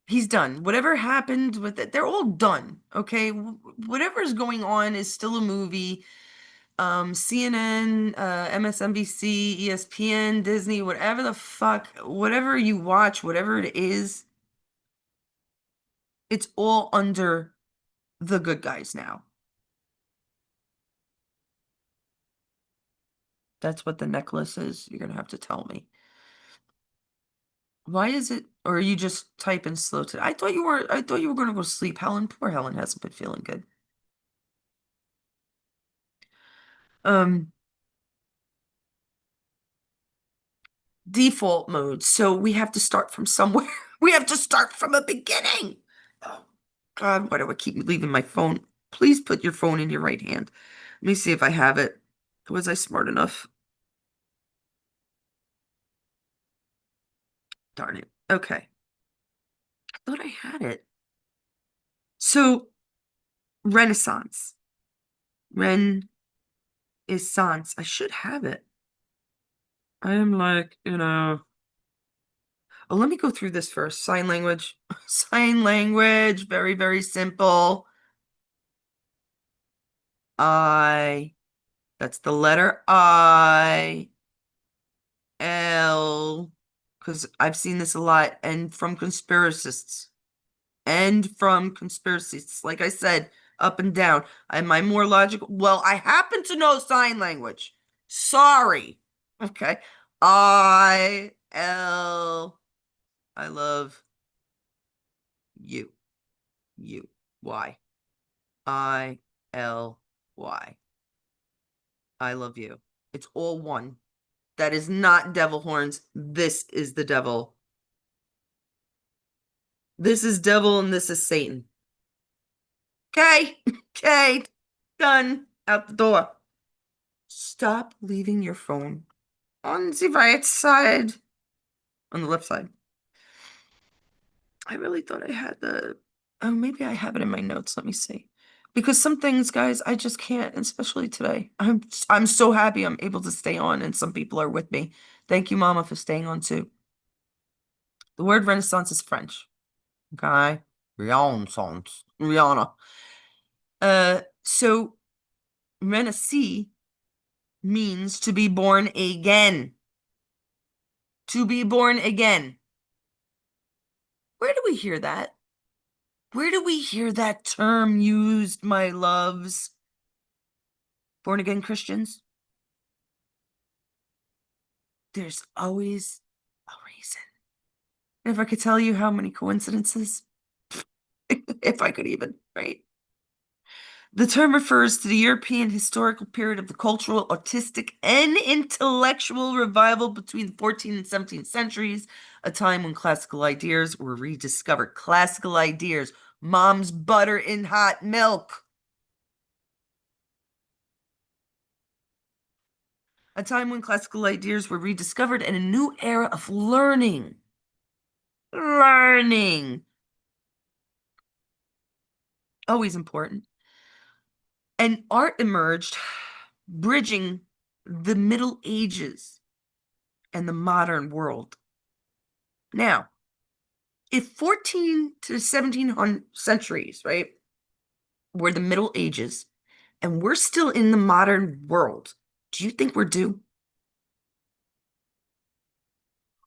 he's done. Whatever happened with it, they're all done. Okay, whatever is going on is still a movie. CNN, MSNBC, ESPN, Disney, whatever the fuck, whatever you watch, whatever it is, it's all under the good guys now. That's what the necklace is. You're gonna have to tell me. Why is it, or are you just typing slow today? I thought you were gonna go to sleep. Helen, poor Helen hasn't been feeling good. Um, Default mode. So we have to start from somewhere. We have to start from a beginning. Oh God, why do I keep leaving my phone? Please put your phone in your right hand. Let me see if I have it. Was I smart enough? Darn it. Okay. I thought I had it. So Renaissance. Renaissance. I should have it. I am like, oh, let me go through this first. Sign language. Sign language. Very, very simple. I. That's the letter I. L. Because I've seen this a lot. And from conspiracists. And from conspiracists. Like I said, up and down. Am I more logical? Well, I happen to know sign language. Sorry. Okay. I. L. I love you. You. Why? I L Y. I love you. It's all one. That is not devil horns. This is the devil. This is devil and this is Satan. Okay. Okay. Done. Out the door. Stop leaving your phone on the right side. On the left side. I really thought I had the. Oh, maybe I have it in my notes. Let me see. Because some things, guys, I just can't, especially today. I'm so happy I'm able to stay on, and some people are with me. Thank you, Mama, for staying on too. The word Renaissance is French. Okay. Renaissance. Rihanna. So Renaissance means to be born again. To be born again. Where do we hear that? Where do we hear that term used, my loves? Born again Christians? There's always a reason. If I could tell you how many coincidences, if I could even, right? The term refers to the European historical period of the cultural, artistic, and intellectual revival between the 14th and 17th centuries, a time when classical ideas were rediscovered. Classical ideas, mom's butter in hot milk. A time when classical ideas were rediscovered and a new era of learning. Learning. Always important. And art emerged, bridging the Middle Ages and the modern world. Now, if 14 to 1700 centuries, right, were the Middle Ages, and we're still in the modern world, do you think we're due?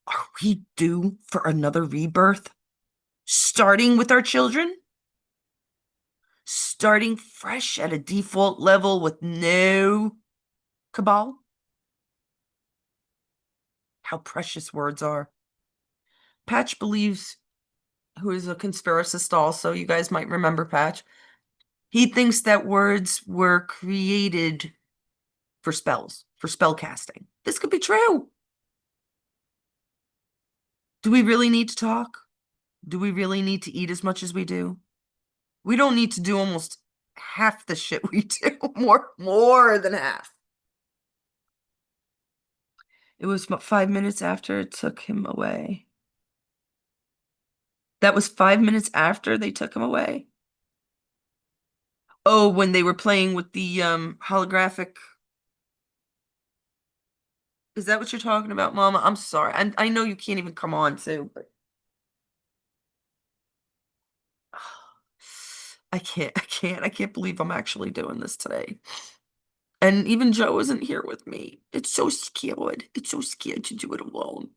Are we due for another rebirth? Starting with our children? Starting fresh at a default level with no cabal? How precious words are. Patch believes, who is a conspiracist also, you guys might remember Patch, he thinks that words were created for spells, for spell casting. This could be true. Do we really need to talk? Do we really need to eat as much as we do? We don't need to do almost half the shit we do. More than half. It was 5 minutes after it took him away. That was 5 minutes after they took him away. Oh, when they were playing with the holographic. Is that what you're talking about, Mama? I'm sorry. I know you can't even come on too, but I can't believe I'm actually doing this today. And even Joe isn't here with me. It's so scared. It's so scared to do it alone.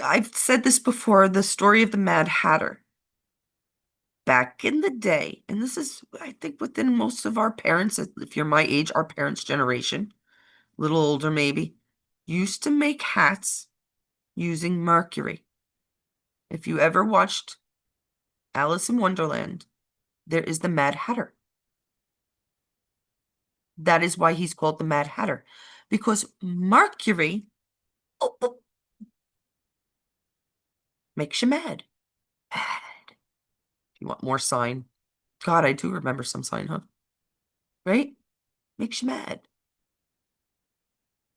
I've said this before, the story of the Mad Hatter. Back in the day, and this is, I think, within most of our parents, if you're my age, our parents' generation, a little older maybe, used to make hats using mercury. If you ever watched Alice in Wonderland, there is the Mad Hatter. That is why he's called the Mad Hatter, because mercury makes you mad. Mad. You want more sign? God, I do remember some sign, huh? Right? Makes you mad.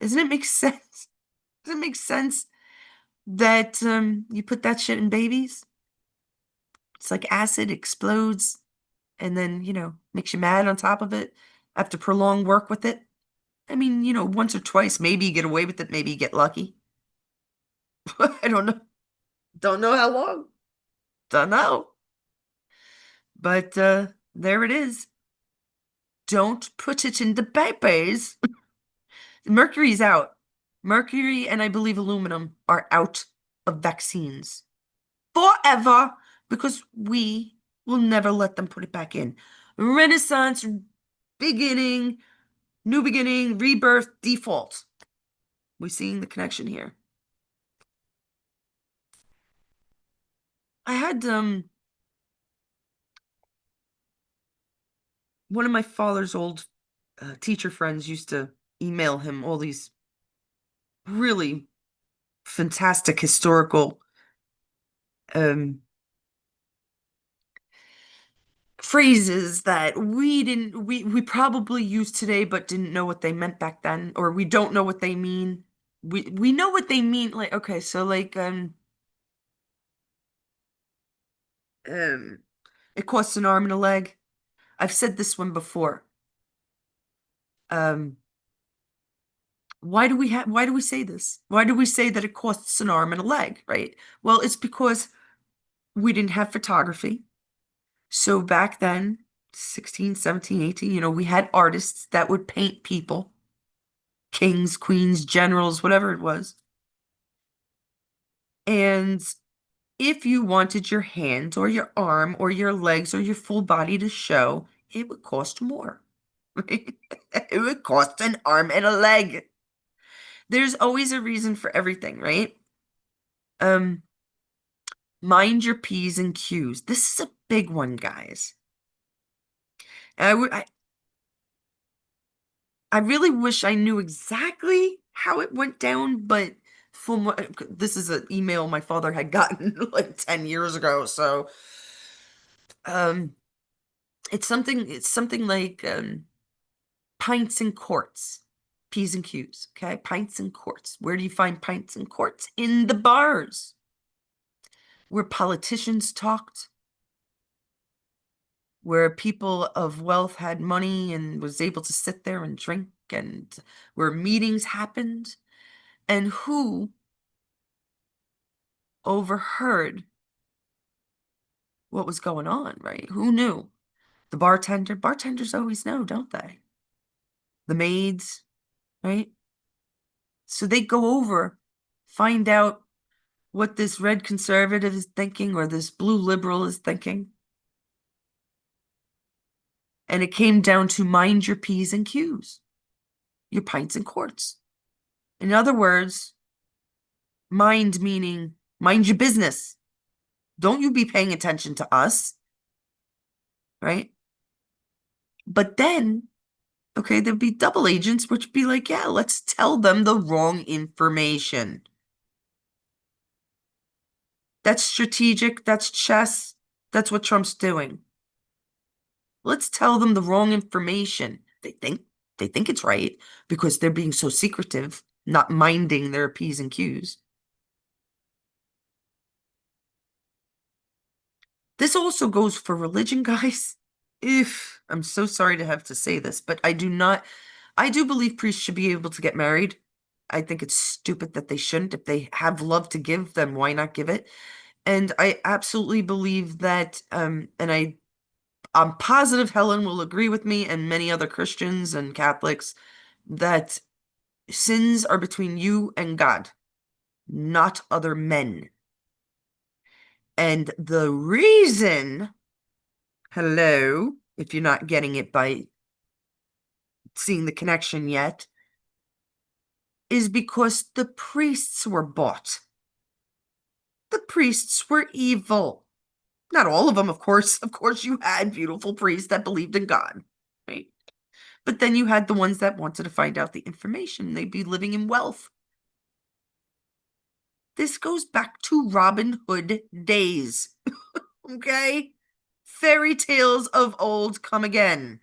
Doesn't it make sense? Does it make sense that you put that shit in babies? It's like acid explodes and then, makes you mad on top of it after prolonged work with it. I mean, once or twice, maybe you get away with it, maybe you get lucky. I don't know. Don't know how long. Don't know. But there it is. Don't put it in the babies. Mercury's out. Mercury and I believe aluminum are out of vaccines forever because we will never let them put it back in. Renaissance, beginning, new beginning, rebirth, default. We're seeing the connection here. I had one of my father's old teacher friends used to email him all these really fantastic historical um phrases that we probably use today but didn't know what they meant back then, or we don't know what they mean. We know what they mean, like, okay, so like um it costs an arm and a leg. I've said this one before. um why do we say this? Why do we say that it costs an arm and a leg, right? Well, it's because we didn't have photography. So back then, 16, 17, 18, we had artists that would paint people, kings, queens, generals, whatever it was. And if you wanted your hand or your arm or your legs or your full body to show, it would cost more. It would cost an arm and a leg. There's always a reason for everything, right? Um, Mind your P's and Q's. This is a big one, guys. I really wish I knew exactly how it went down, but from this is an email my father had gotten like 10 years ago, so um it's something like pints and quarts. P's and Q's, okay? Pints and quarts. Where do you find pints and quarts? In the bars where politicians talked, where people of wealth had money and was able to sit there and drink, and where meetings happened. And who overheard what was going on, right? Who knew? The bartender? Bartenders always know, don't they? The maids, right? So they go over, find out what this red conservative is thinking or this blue liberal is thinking. And it came down to mind your P's and Q's, your pints and quarts. In other words, mind meaning mind your business. Don't you be paying attention to us, right? But then, okay, there'd be double agents, which would be like, yeah, let's tell them the wrong information. That's strategic. That's chess. That's what Trump's doing. Let's tell them the wrong information. They think it's right because they're being so secretive, not minding their P's and Q's. This also goes for religion, guys. If I'm so sorry to have to say this, but I do believe priests should be able to get married. I think it's stupid that they shouldn't. If they have love to give, then why not give it? And I absolutely believe that, and I'm positive Helen will agree with me and many other Christians and Catholics that sins are between you and God, not other men. And the reason, hello, if you're not getting it by seeing the connection yet, is because the priests were bought. The priests were evil. Not all of them, of course. Of course, you had beautiful priests that believed in God, right? But then you had the ones that wanted to find out the information. They'd be living in wealth. This goes back to Robin Hood days. Okay? Fairy tales of old come again.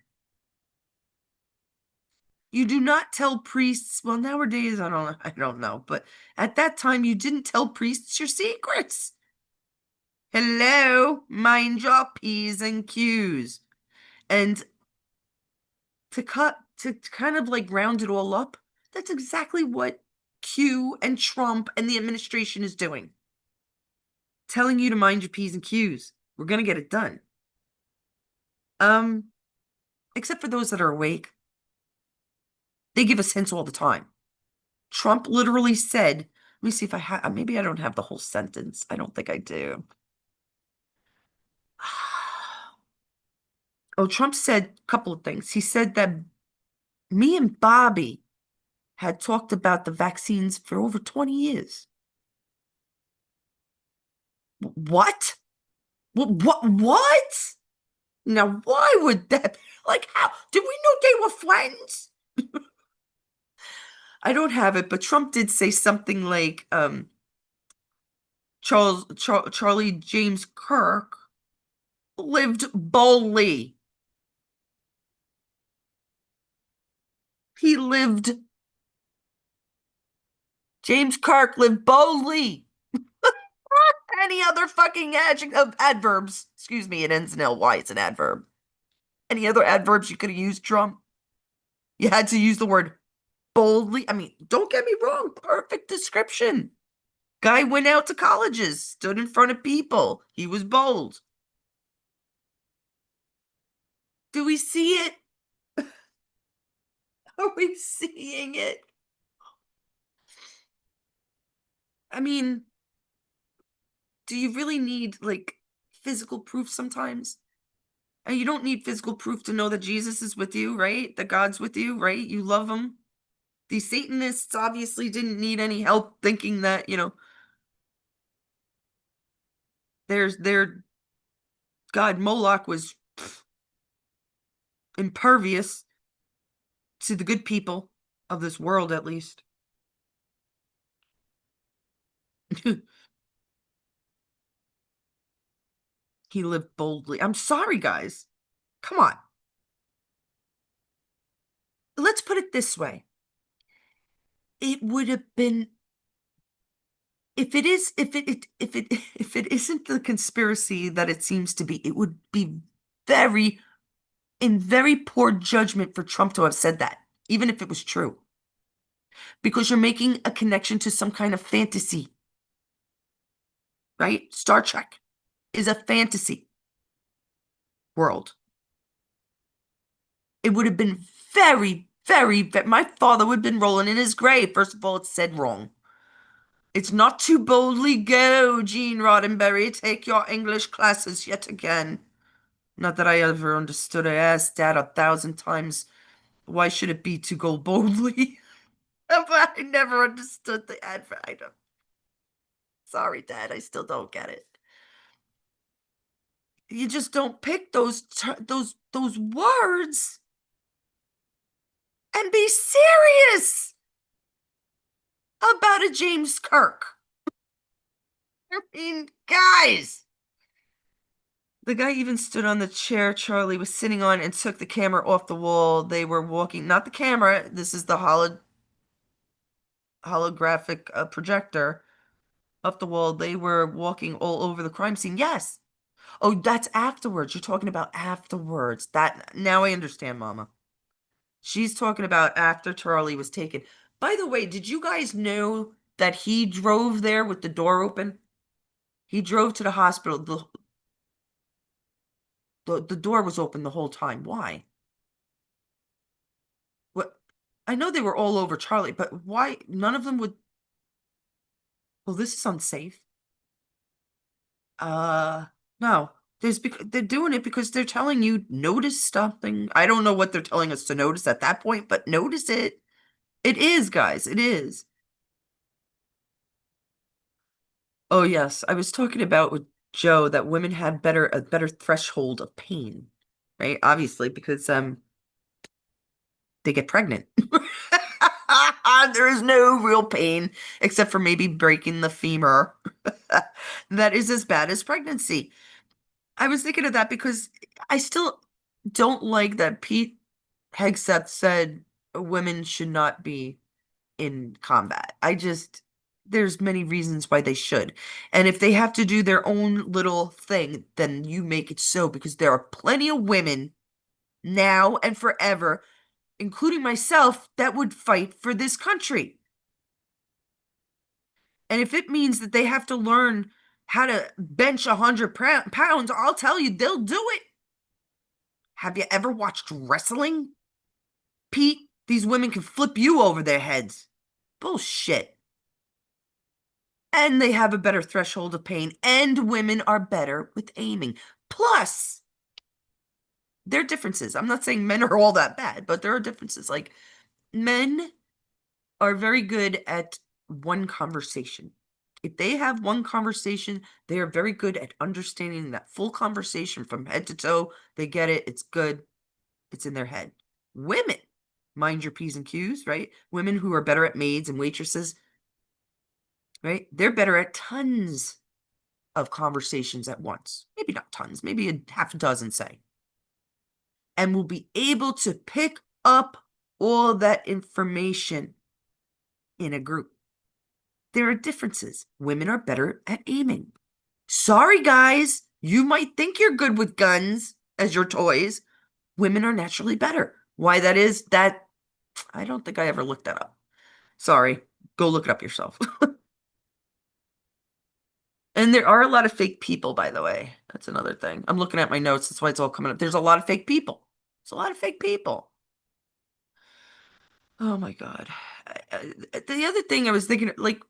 You do not tell priests, well, nowadays, I don't know, but at that time, you didn't tell priests your secrets. Hello, mind your P's and Q's. And to kind of like round it all up, that's exactly what Q and Trump and the administration is doing. Telling you to mind your P's and Q's. We're gonna get it done. Except for those that are awake. They give us hints all the time. Trump literally said, let me see if I have, maybe I don't have the whole sentence. I don't think I do. Oh, Trump said a couple of things. He said that me and Bobby had talked about the vaccines for over 20 years. What? What? Now, why would that? Like, how? Did we know they were friends? I don't have it, but Trump did say something like, Charlie James Kirk lived boldly. He lived. James Kirk lived boldly. Any other fucking adjective, adverbs? Excuse me, it ends in ly. It's an adverb. Any other adverbs you could have used, Trump? You had to use the word boldly. I mean, don't get me wrong. Perfect description. Guy went out to colleges, stood in front of people. He was bold. Do we see it? Are we seeing it? I mean, do you really need like physical proof sometimes? And you don't need physical proof to know that Jesus is with you, right? That God's with you, right? You love him. These Satanists obviously didn't need any help thinking that, their God Moloch was impervious to the good people of this world, at least. He lived boldly. I'm sorry, guys. Come on. Let's put it this way. It would have been if it isn't the conspiracy that it seems to be, it would be very in very poor judgment for Trump to have said that, even if it was true. Because you're making a connection to some kind of fantasy. Right? Star Trek is a fantasy world. It would have been my father would have been rolling in his grave. First of all, it's said wrong. It's not too boldly go, Gene Roddenberry. Take your English classes yet again. Not that I ever understood. I asked Dad 1,000 times, why should it be to go boldly? But I never understood the advert. Sorry, Dad, I still don't get it. You just don't pick those words and be serious about a James Kirk. I mean, guys. The guy even stood on the chair Charlie was sitting on and took the camera off the wall. They were walking, not the camera, this is the holographic projector up the wall. They were walking all over the crime scene. Yes. Oh, that's afterwards. You're talking about afterwards. That now I understand, Mama. She's talking about after Charlie was taken. By the way, did you guys know that he drove there with the door open? He drove to the hospital. The door was open the whole time. Why? What? I know they were all over Charlie, but why none of them would? Well, this is unsafe. Uh, no. They're doing it because they're telling you notice something. I don't know what they're telling us to notice at that point, but notice it. It is, guys. It is. Oh yes, I was talking about with Joe that women had a better threshold of pain, right? Obviously, because they get pregnant. There is no real pain except for maybe breaking the femur. That is as bad as pregnancy. I was thinking of that because I still don't like that Pete Hegseth said women should not be in combat. There's many reasons why they should. And if they have to do their own little thing, then you make it so because there are plenty of women now and forever, including myself, that would fight for this country. And if it means that they have to learn how to bench 100 pounds, I'll tell you, they'll do it. Have you ever watched wrestling? Pete, these women can flip you over their heads. Bullshit. And they have a better threshold of pain, and women are better with aiming. Plus, there are differences. I'm not saying men are all that bad, but there are differences. Like, men are very good at one conversation. If they have one conversation, they are very good at understanding that full conversation from head to toe. They get it. It's good. It's in their head. Women, mind your P's and Q's, right? Women who are better at maids and waitresses, right? They're better at tons of conversations at once. Maybe not tons, maybe a half a dozen, say. And will be able to pick up all that information in a group. There are differences. Women are better at aiming. Sorry, guys. You might think you're good with guns as your toys. Women are naturally better. Why that is, that I don't think I ever looked that up. Sorry. Go look it up yourself. And there are a lot of fake people, by the way. That's another thing. I'm looking at my notes. That's why it's all coming up. There's a lot of fake people. There's a lot of fake people. Oh my God. The other thing I was thinking, like,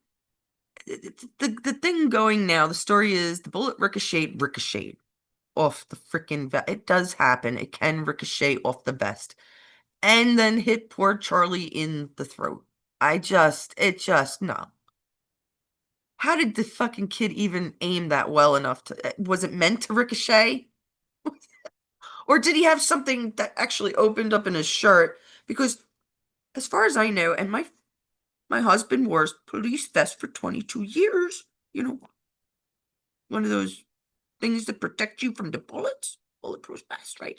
the thing going now, the story is the bullet ricocheted off the freaking vest. It does happen. It can ricochet off the vest and then hit poor Charlie in the throat. No. How did the fucking kid even aim that well enough to, was it meant to ricochet? Or did he have something that actually opened up in his shirt? Because as far as I know, and my husband wore police vest for 22 years, one of those things that protect you from the bullets, bulletproof vest, right?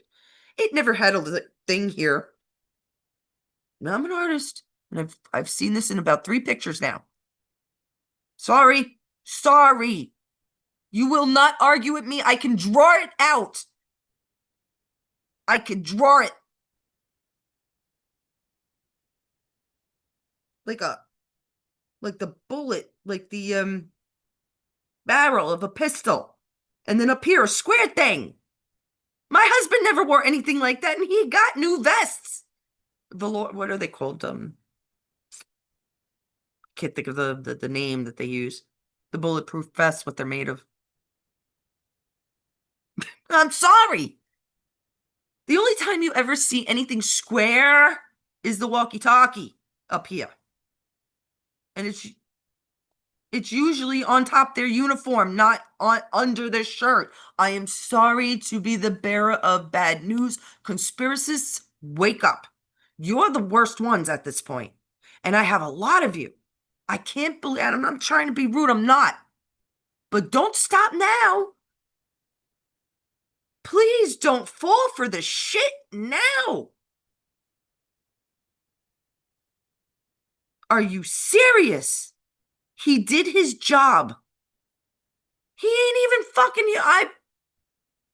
It never had a thing here. Now I'm an artist, and I've seen this in about 3 pictures now. Sorry. You will not argue with me. I can draw it out. I can draw it. Like the bullet, like the barrel of a pistol. And then up here, a square thing. My husband never wore anything like that, and he got new vests. What are they called? Can't think of the name that they use. The bulletproof vests, what they're made of. I'm sorry. The only time you ever see anything square is the walkie-talkie up here. And it's usually on top their uniform, not under their shirt. I am sorry to be the bearer of bad news. Conspiracists, wake up. You're the worst ones at this point. And I have a lot of you. I can't believe, and I'm not trying to be rude, I'm not. But don't stop now. Please don't fall for the shit now. Are you serious? He did his job. He ain't even fucking you.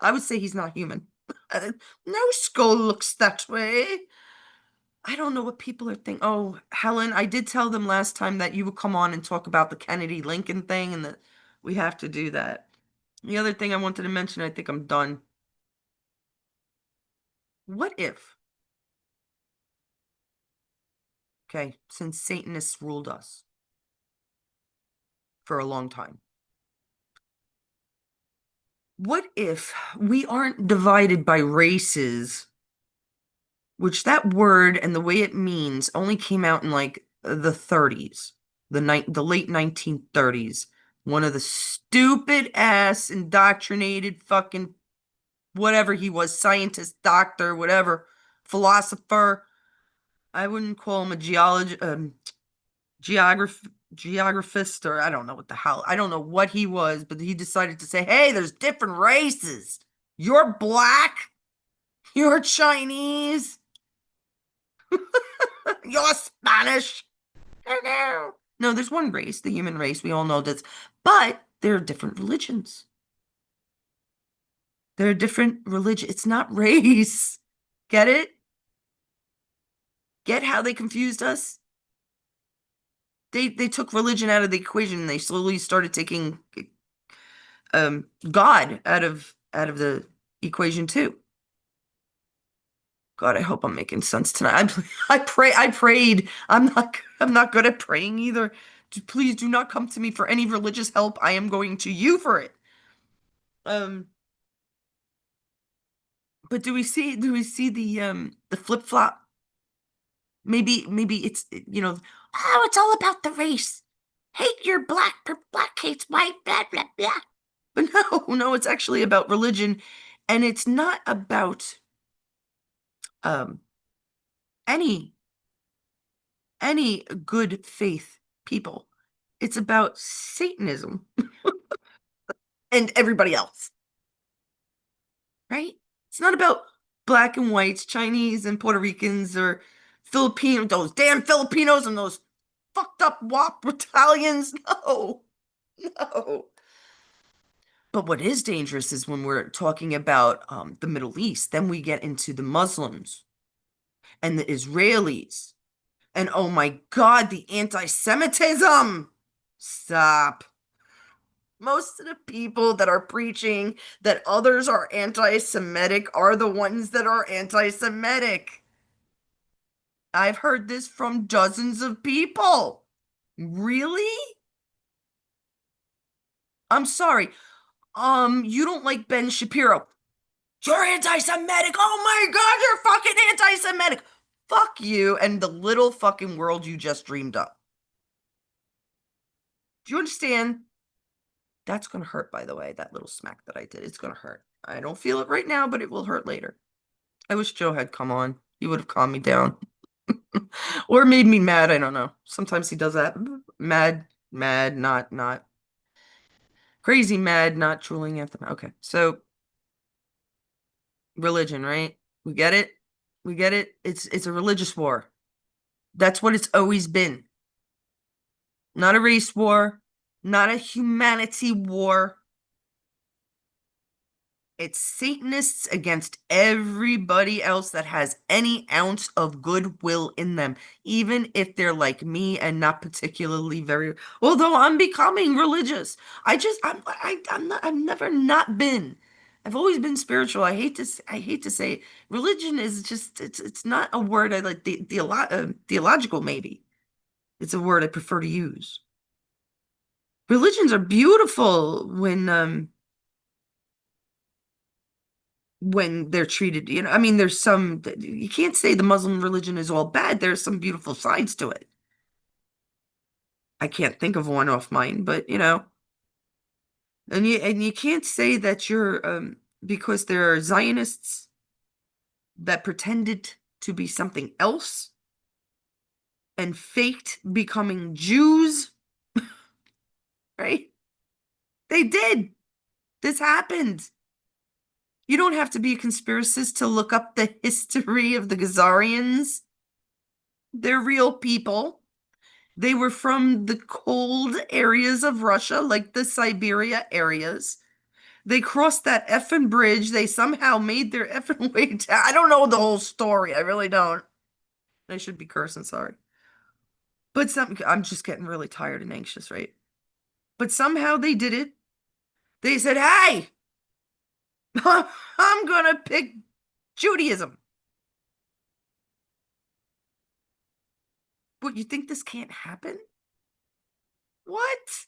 I would say he's not human. No skull looks that way. I don't know what people are thinking. Oh, Helen, I did tell them last time that you would come on and talk about the Kennedy Lincoln thing and that we have to do that. The other thing I wanted to mention, I think I'm done. What if, okay, since Satanists ruled us for a long time, what if we aren't divided by races, which that word and the way it means only came out in like the 30s, the late 1930s. One of the stupid ass indoctrinated fucking whatever he was, scientist, doctor, whatever, philosopher. I wouldn't call him a geographist, or I don't know what the hell. I don't know what he was, but he decided to say, "Hey, there's different races. You're black, you're Chinese, you're Spanish." No, there's one race, the human race. We all know this, but there are different religions. There are different religions. It's not race. Get it? Get how they confused us? They took religion out of the equation and they slowly started taking God out of the equation too. God, I hope I'm making sense tonight. I prayed. I'm not good at praying either. Please do not come to me for any religious help. I am going to you for it. But do we see the flip-flop? Maybe it's oh, it's all about the race. Hate your black, black hates white, blah blah blah. But no, it's actually about religion, and it's not about um any any good faith people. It's about Satanism and everybody else, right? It's not about black and whites, Chinese and Puerto Ricans, or Filipino, those damn Filipinos and those fucked up WAP Italians. No, no. But what is dangerous is when we're talking about the Middle East, then we get into the Muslims and the Israelis. And oh my God, the anti-Semitism. Stop. Most of the people that are preaching that others are anti-Semitic are the ones that are anti-Semitic. I've heard this from dozens of people. Really? I'm sorry. You don't like Ben Shapiro. You're anti-Semitic. Oh my God, you're fucking anti-Semitic. Fuck you and the little fucking world you just dreamed up. Do you understand? That's going to hurt, by the way, that little smack that I did. It's going to hurt. I don't feel it right now, but it will hurt later. I wish Joe had come on. He would have calmed me down. Or made me mad. I don't know. Sometimes he does that. Mad, mad, not. Crazy mad, not drooling at them. Okay, so religion, right? We get it? We get it? It's a religious war. That's what it's always been. Not a race war, not a humanity war. It's Satanists against everybody else that has any ounce of goodwill in them, even if they're like me and not particularly very, although I'm becoming religious. I've never not been. I've always been spiritual. I hate to say it. Religion is just it's not a word I like, theological maybe. It's a word I prefer to use. Religions are beautiful when they're treated, I mean, there's some, you can't say the Muslim religion is all bad. There's some beautiful sides to it. I can't think of one off mine, but and you can't say that you're because there are Zionists that pretended to be something else and faked becoming Jews, right? They did. This happened. You don't have to be a conspiracist to look up the history of the Khazarians. They're real people. They were from the cold areas of Russia, like the Siberia areas. They crossed that effing bridge. They somehow made their effing way down. I don't know the whole story. I really don't. I should be cursing, sorry. But I'm just getting really tired and anxious, right? But somehow they did it. They said, hey, I'm gonna pick Judaism. What, you think this can't happen? What?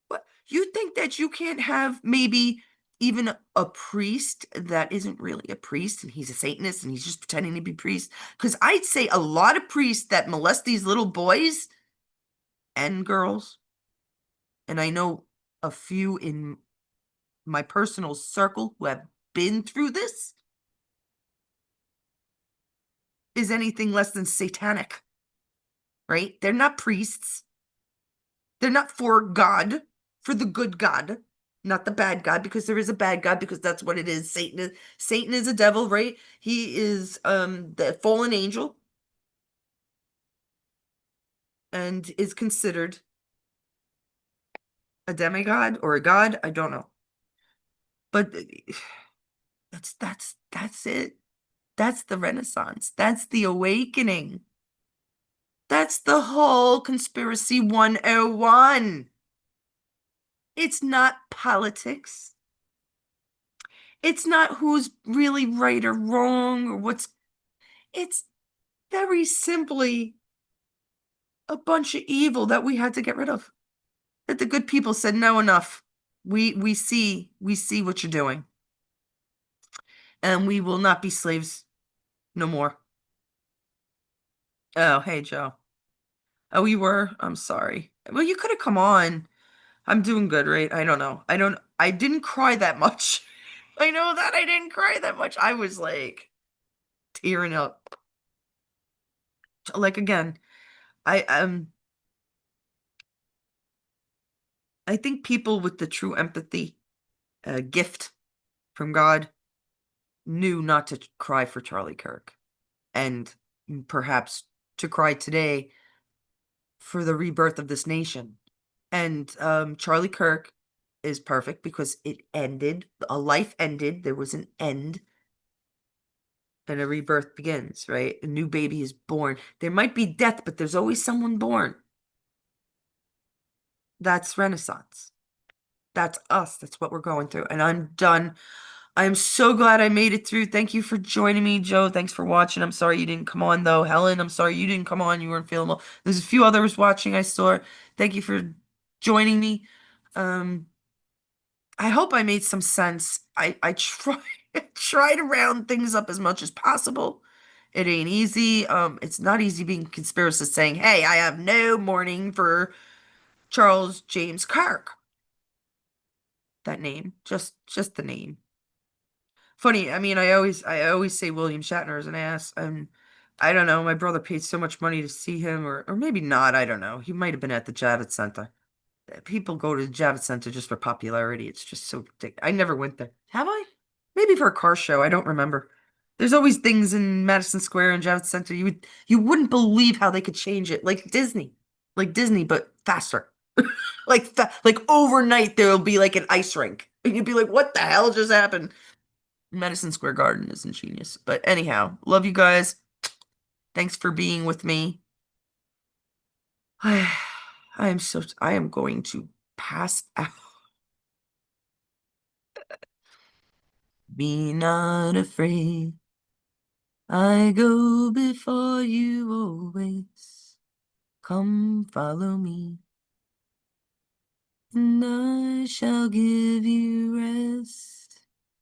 What? You think that you can't have maybe even a priest that isn't really a priest and he's a Satanist and he's just pretending to be priest? Because I'd say a lot of priests that molest these little boys and girls, and I know a few in my personal circle who have been through this, is anything less than satanic, right? They're not priests. They're not for God, for the good God, not the bad God, because there is a bad God, because that's what it is. Satan is a devil, right? He is the fallen angel and is considered a demigod or a god. I don't know. But that's it. That's the Renaissance. That's the awakening. That's the whole Conspiracy 101. It's not politics. It's not who's really right or wrong or what's. It's very simply a bunch of evil that we had to get rid of. That the good people said, no, enough. We see what you're doing. And we will not be slaves no more. Oh, hey, Joe. Oh, you were? I'm sorry. Well, you could have come on. I'm doing good, right? I don't know. I didn't cry that much. I know that I didn't cry that much. I was like tearing up. Like again, I I think people with the true empathy, gift from God, knew not to cry for Charlie Kirk, and perhaps to cry today for the rebirth of this nation. And Charlie Kirk is perfect because it ended, a life ended, there was an end, and a rebirth begins, right? A new baby is born. There might be death, but there's always someone born. That's Renaissance. That's us. That's what we're going through. And I'm done. I'm so glad I made it through. Thank you for joining me, Joe. Thanks for watching. I'm sorry you didn't come on, though. Helen, I'm sorry you didn't come on. You weren't feeling well. There's a few others watching, I saw. Thank you for joining me. I hope I made some sense. I try try to round things up as much as possible. It ain't easy. It's not easy being a conspiracist saying, "Hey, I have no mourning for Charles James Kirk." That name, just the name. Funny. I mean, I always say William Shatner is an ass, and I don't know. My brother paid so much money to see him, or maybe not. I don't know. He might have been at the Javits Center. People go to the Javits Center just for popularity. It's just so ridiculous. I never went there. Have I? Maybe for a car show. I don't remember. There's always things in Madison Square and Javits Center. You wouldn't believe how they could change it, like Disney, but faster. Like overnight there'll be like an ice rink, and you'd be like, "What the hell just happened?" Madison Square Garden is ingenious. But anyhow, love you guys. Thanks for being with me. I am going to pass out. Be not afraid. I go before you always. Come follow me, and I shall give you rest.